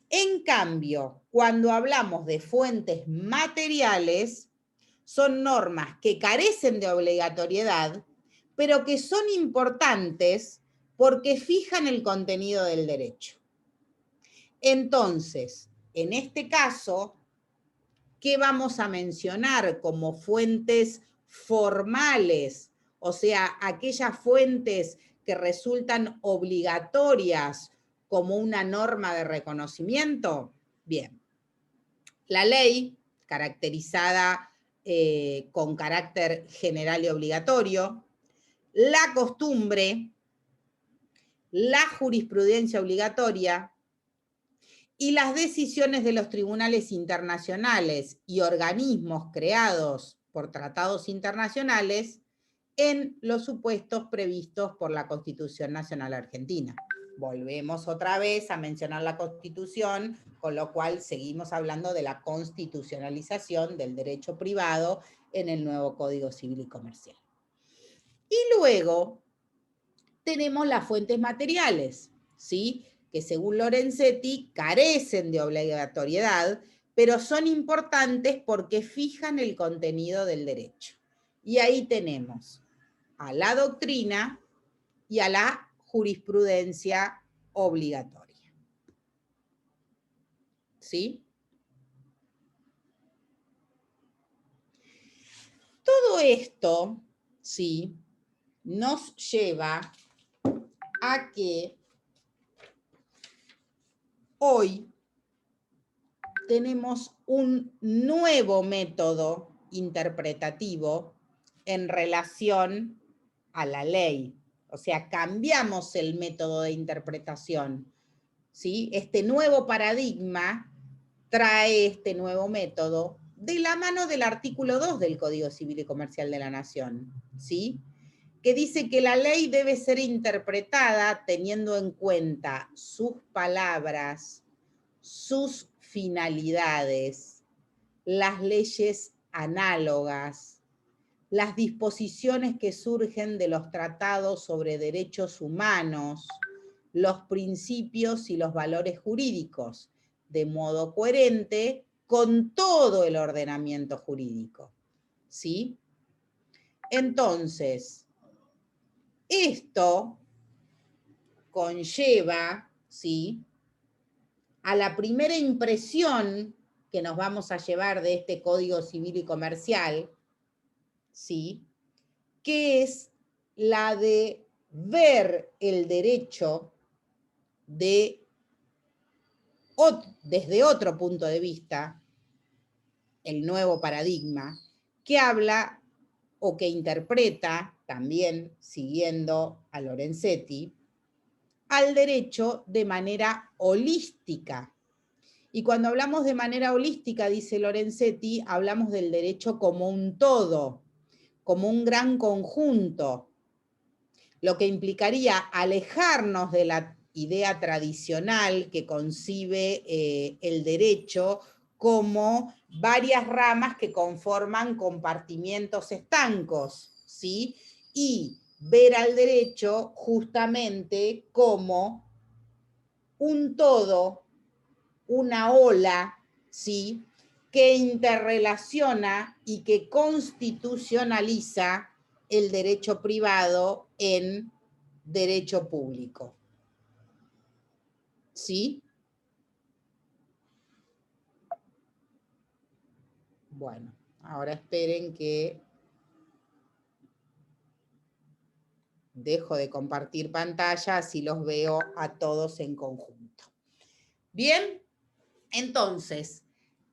En cambio, cuando hablamos de fuentes materiales, son normas que carecen de obligatoriedad, pero que son importantes porque fijan el contenido del derecho. Entonces, en este caso, ¿qué vamos a mencionar como fuentes formales? O sea, aquellas fuentes que resultan obligatorias como una norma de reconocimiento. Bien, la ley, caracterizada con carácter general y obligatorio, la costumbre, la jurisprudencia obligatoria y las decisiones de los tribunales internacionales y organismos creados por tratados internacionales en los supuestos previstos por la Constitución Nacional Argentina. Volvemos otra vez a mencionar la Constitución, con lo cual seguimos hablando de la constitucionalización del derecho privado en el nuevo Código Civil y Comercial. Y luego tenemos las fuentes materiales, ¿sí?, que según Lorenzetti carecen de obligatoriedad, pero son importantes porque fijan el contenido del derecho. Y ahí tenemos a la doctrina y a la jurisprudencia obligatoria. ¿Sí? Todo esto, ¿sí?, nos lleva a que hoy tenemos un nuevo método interpretativo en relación a la ley. O sea, cambiamos el método de interpretación, ¿sí? Este nuevo paradigma trae este nuevo método de la mano del artículo 2 del Código Civil y Comercial de la Nación, ¿sí? Que dice que la ley debe ser interpretada teniendo en cuenta sus palabras, sus finalidades, las leyes análogas, las disposiciones que surgen de los tratados sobre derechos humanos, los principios y los valores jurídicos, de modo coherente con todo el ordenamiento jurídico, ¿sí? Entonces, esto conlleva, ¿sí?, a la primera impresión que nos vamos a llevar de este Código Civil y Comercial, ¿sí?, que es la de ver el derecho desde otro punto de vista, el nuevo paradigma, que habla o que interpreta, también siguiendo a Lorenzetti, al derecho de manera holística. Y cuando hablamos de manera holística, dice Lorenzetti, hablamos del derecho como un todo, como un gran conjunto, lo que implicaría alejarnos de la idea tradicional que concibe el derecho como varias ramas que conforman compartimientos estancos, ¿sí? Y ver al derecho justamente como un todo, una ola, ¿sí?, que interrelaciona y que constitucionaliza el derecho privado en derecho público. ¿Sí? Bueno, ahora esperen que dejo de compartir pantalla, así los veo a todos en conjunto. Bien, entonces,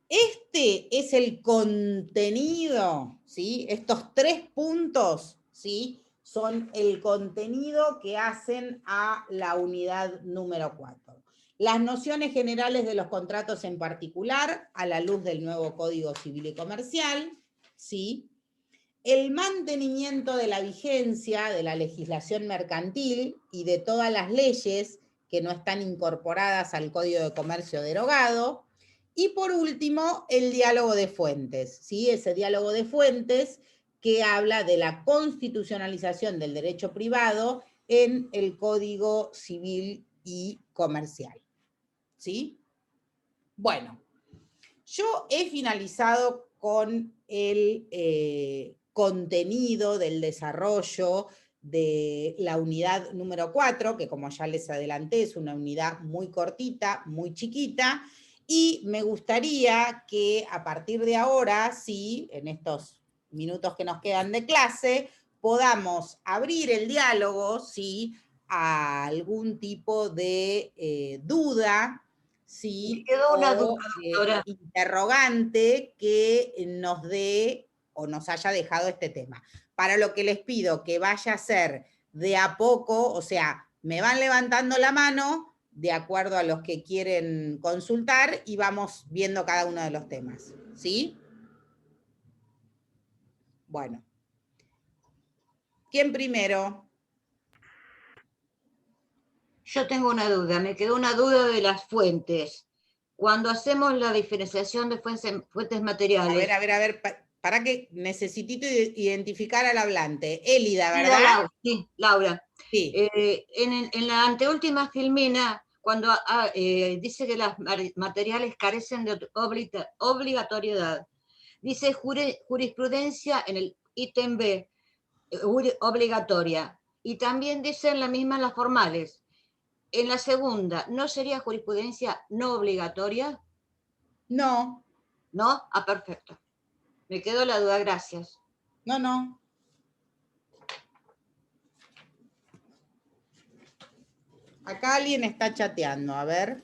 este es el contenido, ¿sí? Estos 3 puntos, ¿sí?, son el contenido que hacen a la unidad número 4. Las nociones generales de los contratos en particular, a la luz del nuevo Código Civil y Comercial, ¿sí? El mantenimiento de la vigencia de la legislación mercantil y de todas las leyes que no están incorporadas al Código de Comercio derogado. Y por último, el diálogo de fuentes, ¿sí? Ese diálogo de fuentes que habla de la constitucionalización del derecho privado en el Código Civil y Comercial, ¿sí? Bueno, yo he finalizado con el contenido del desarrollo de la unidad número 4, que como ya les adelanté, es una unidad muy cortita, muy chiquita, y me gustaría que a partir de ahora, sí, en estos minutos que nos quedan de clase, podamos abrir el diálogo, sí, a algún tipo de duda, sí, Me quedó una o duda, doctora. interrogante que nos dé o nos haya dejado este tema. Para lo que les pido que vaya a ser de a poco, o sea, me van levantando la mano de acuerdo a los que quieren consultar y vamos viendo cada uno de los temas, ¿sí? Bueno. ¿Quién primero? Yo tengo una duda, me quedó una duda de las fuentes. Cuando hacemos la diferenciación de fuentes materiales. A ver, para que necesito identificar al hablante. Élida, ¿verdad? Sí, Laura. Sí. En la anteúltima filmina, cuando dice que los materiales carecen de obligatoriedad, dice jurisprudencia en el ítem B, obligatoria, y también dicen la misma en las formales. En la segunda, ¿no sería jurisprudencia no obligatoria? No. ¿No? Ah, perfecto. Me quedó la duda, gracias. No. Acá alguien está chateando, a ver.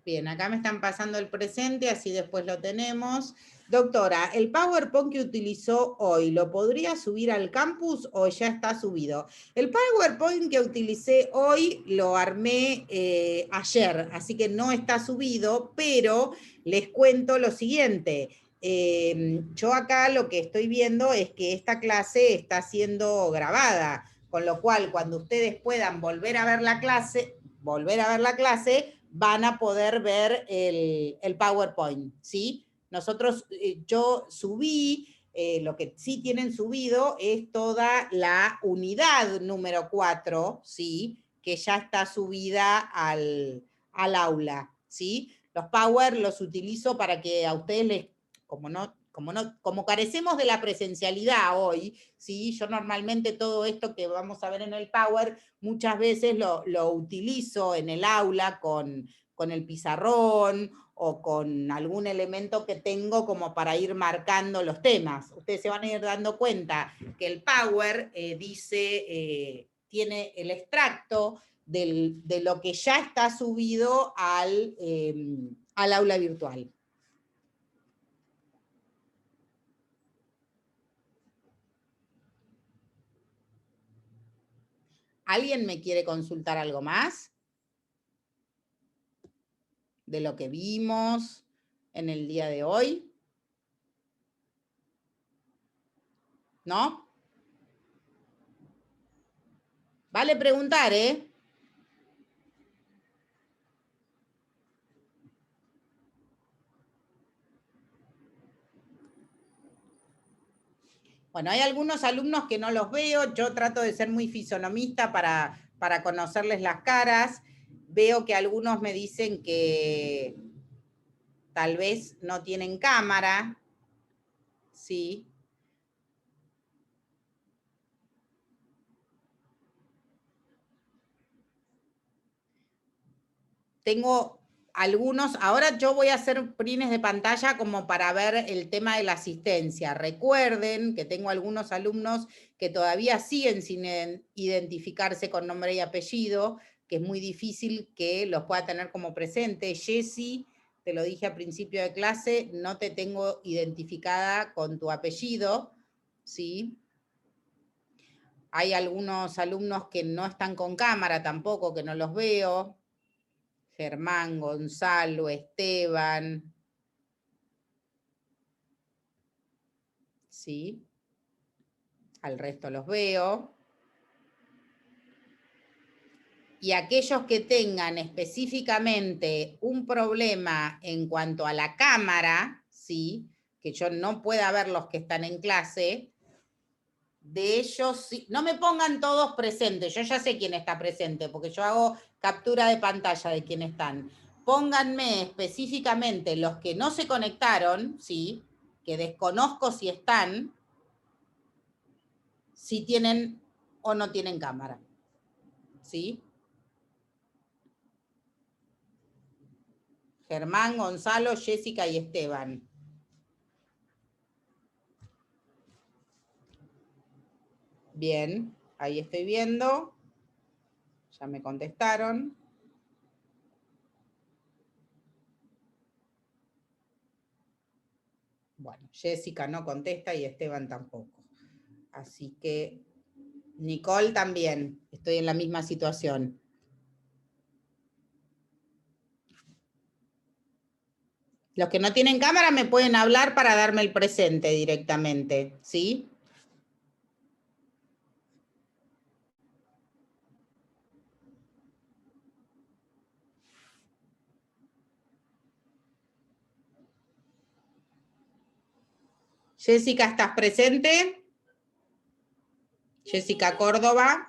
Bien, acá me están pasando el presente, así después lo tenemos. Doctora, ¿el PowerPoint que utilizó hoy lo podría subir al campus o ya está subido? El PowerPoint que utilicé hoy lo armé ayer, así que no está subido, pero les cuento lo siguiente. Yo acá lo que estoy viendo es que esta clase está siendo grabada, con lo cual cuando ustedes puedan volver a ver la clase, van a poder ver el PowerPoint, ¿sí? Nosotros, yo subí, lo que sí tienen subido es toda la unidad número 4, ¿sí? Que ya está subida al aula, ¿sí? Los Power los utilizo para que a ustedes les, como carecemos de la presencialidad hoy, ¿sí? Yo normalmente todo esto que vamos a ver en el Power, muchas veces lo utilizo en el aula con el pizarrón o con algún elemento que tengo como para ir marcando los temas. Ustedes se van a ir dando cuenta que el Power tiene el extracto de lo que ya está subido al aula virtual. ¿Alguien me quiere consultar algo más de lo que vimos en el día de hoy? ¿No? Vale preguntar, ¿eh? Bueno, hay algunos alumnos que no los veo, yo trato de ser muy fisonomista para conocerles las caras. Veo que algunos me dicen que tal vez no tienen cámara, ¿sí? Tengo algunos, ahora yo voy a hacer prints de pantalla como para ver el tema de la asistencia. Recuerden que tengo algunos alumnos que todavía siguen sin identificarse con nombre y apellido, que es muy difícil que los pueda tener como presente. Jessy, te lo dije al principio de clase, no te tengo identificada con tu apellido, ¿sí? Hay algunos alumnos que no están con cámara tampoco, que no los veo. Germán, Gonzalo, Esteban. ¿Sí? Al resto los veo. Y aquellos que tengan específicamente un problema en cuanto a la cámara, ¿sí? Que yo no pueda ver los que están en clase, de ellos sí. No me pongan todos presentes, yo ya sé quién está presente, porque yo hago captura de pantalla de quién están. Pónganme específicamente los que no se conectaron, ¿sí? Que desconozco si están, si tienen o no tienen cámara, ¿sí? Germán, Gonzalo, Jessica y Esteban. Bien, ahí estoy viendo. Ya me contestaron. Bueno, Jessica no contesta y Esteban tampoco. Así que Nicole también, estoy en la misma situación. Los que no tienen cámara me pueden hablar para darme el presente directamente, ¿sí? Jessica, ¿estás presente? Jessica Córdoba.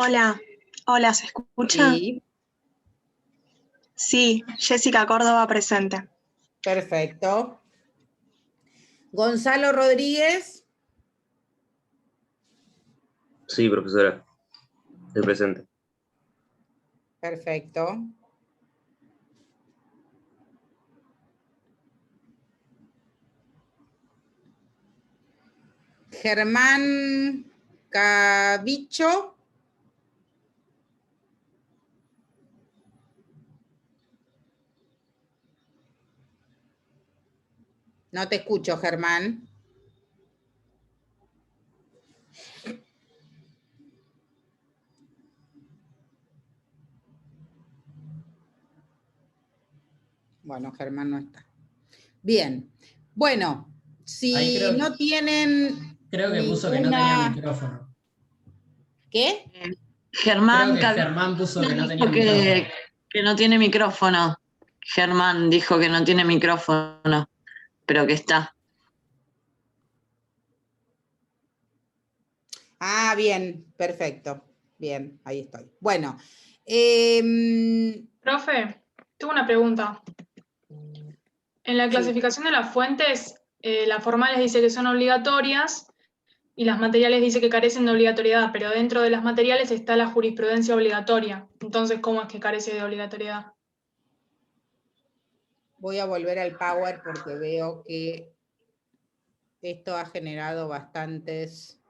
Hola, hola, ¿se escucha? Sí. Sí, Jessica Córdoba presente. Perfecto. Gonzalo Rodríguez. Sí, profesora. Estoy presente. Perfecto. Germán Cabicho. No te escucho, Germán. Bueno, Germán no está. Bien. Bueno, si no tienen... Creo que puso que no tenía micrófono. ¿Qué? Germán, Creo que Germán puso que no tenía dijo micrófono. que no tiene micrófono. Germán dijo que no tiene micrófono, pero que está. Ah, bien, perfecto. Bien, ahí estoy. Bueno. Profe, tengo una pregunta. En la Sí. clasificación de las fuentes, las formales dice que son obligatorias y las materiales dice que carecen de obligatoriedad, pero dentro de las materiales está la jurisprudencia obligatoria. Entonces, ¿cómo es que carece de obligatoriedad? Voy a volver al Power porque veo que esto ha generado bastantes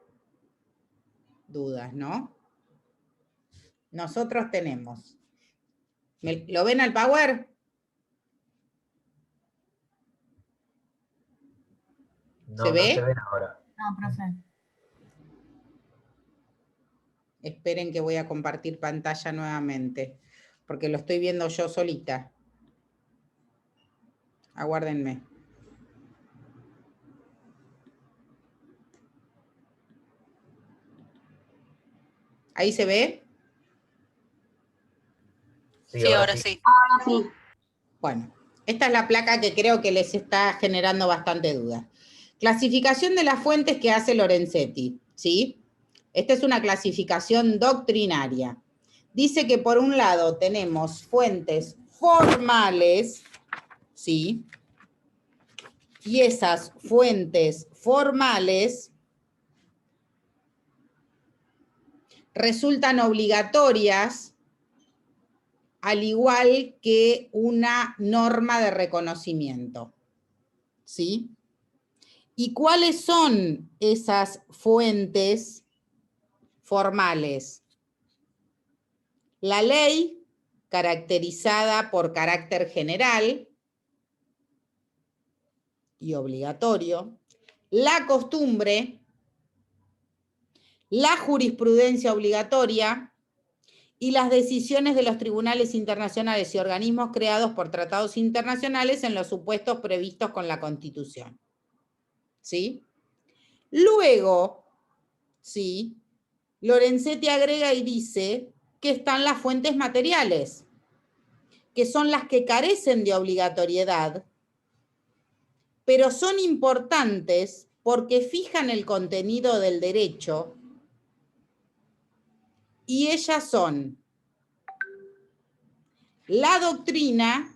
dudas, ¿no? Nosotros tenemos. ¿Lo ven al Power? No, ¿Se ve? no se ven ahora. No, profe. Esperen que voy a compartir pantalla nuevamente, porque lo estoy viendo yo solita. Aguárdenme. ¿Ahí se ve? Sí, ahora sí. Ahora sí. Bueno, esta es la placa que creo que les está generando bastante duda. Clasificación de las fuentes que hace Lorenzetti, ¿sí? Esta es una clasificación doctrinaria. Dice que por un lado tenemos fuentes formales, ¿sí? Y esas fuentes formales resultan obligatorias, al igual que una norma de reconocimiento, ¿sí? ¿Y cuáles son esas fuentes formales? La ley, caracterizada por carácter general y obligatorio, la costumbre, la jurisprudencia obligatoria y las decisiones de los tribunales internacionales y organismos creados por tratados internacionales en los supuestos previstos con la Constitución. ¿Sí? Luego, ¿sí? Lorenzetti agrega y dice que están las fuentes materiales, que son las que carecen de obligatoriedad, pero son importantes porque fijan el contenido del derecho, y ellas son la doctrina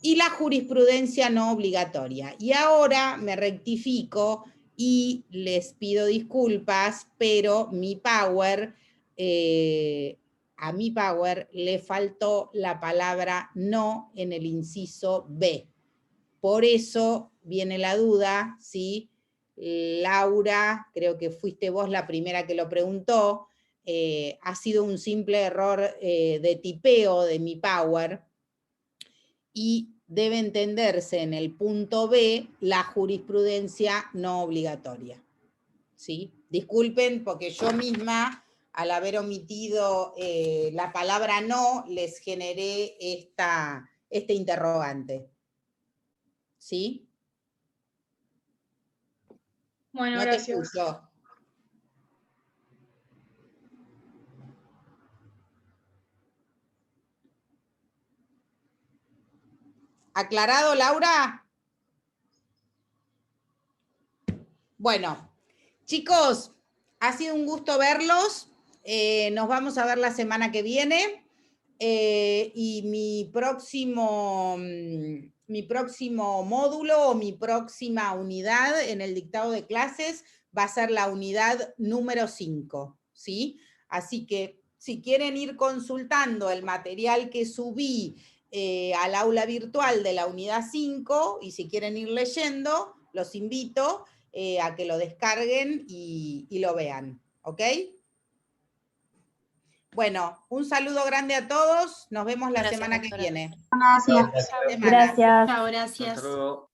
y la jurisprudencia no obligatoria. Y ahora me rectifico y les pido disculpas, pero mi Power, a mi Power le faltó la palabra no en el inciso B. Por eso viene la duda, ¿sí? Laura, creo que fuiste vos la primera que lo preguntó, ha sido un simple error de tipeo de mi Power, y debe entenderse en el punto B la jurisprudencia no obligatoria, ¿sí? Disculpen porque yo misma, al haber omitido la palabra no, les generé este interrogante, ¿sí? Bueno, No gracias. te escucho. ¿Aclarado, Laura? Bueno, chicos, ha sido un gusto verlos. Nos vamos a ver la semana que viene. Y mi próximo módulo o mi próxima unidad en el dictado de clases va a ser la unidad número 5, ¿sí? Así que si quieren ir consultando el material que subí al aula virtual de la unidad 5, y si quieren ir leyendo, los invito a que lo descarguen y lo vean, ¿ok? Bueno, un saludo grande a todos. Nos vemos la Gracias, semana que doctora. viene. Gracias. Semana. Gracias. Chao, gracias. Hasta luego.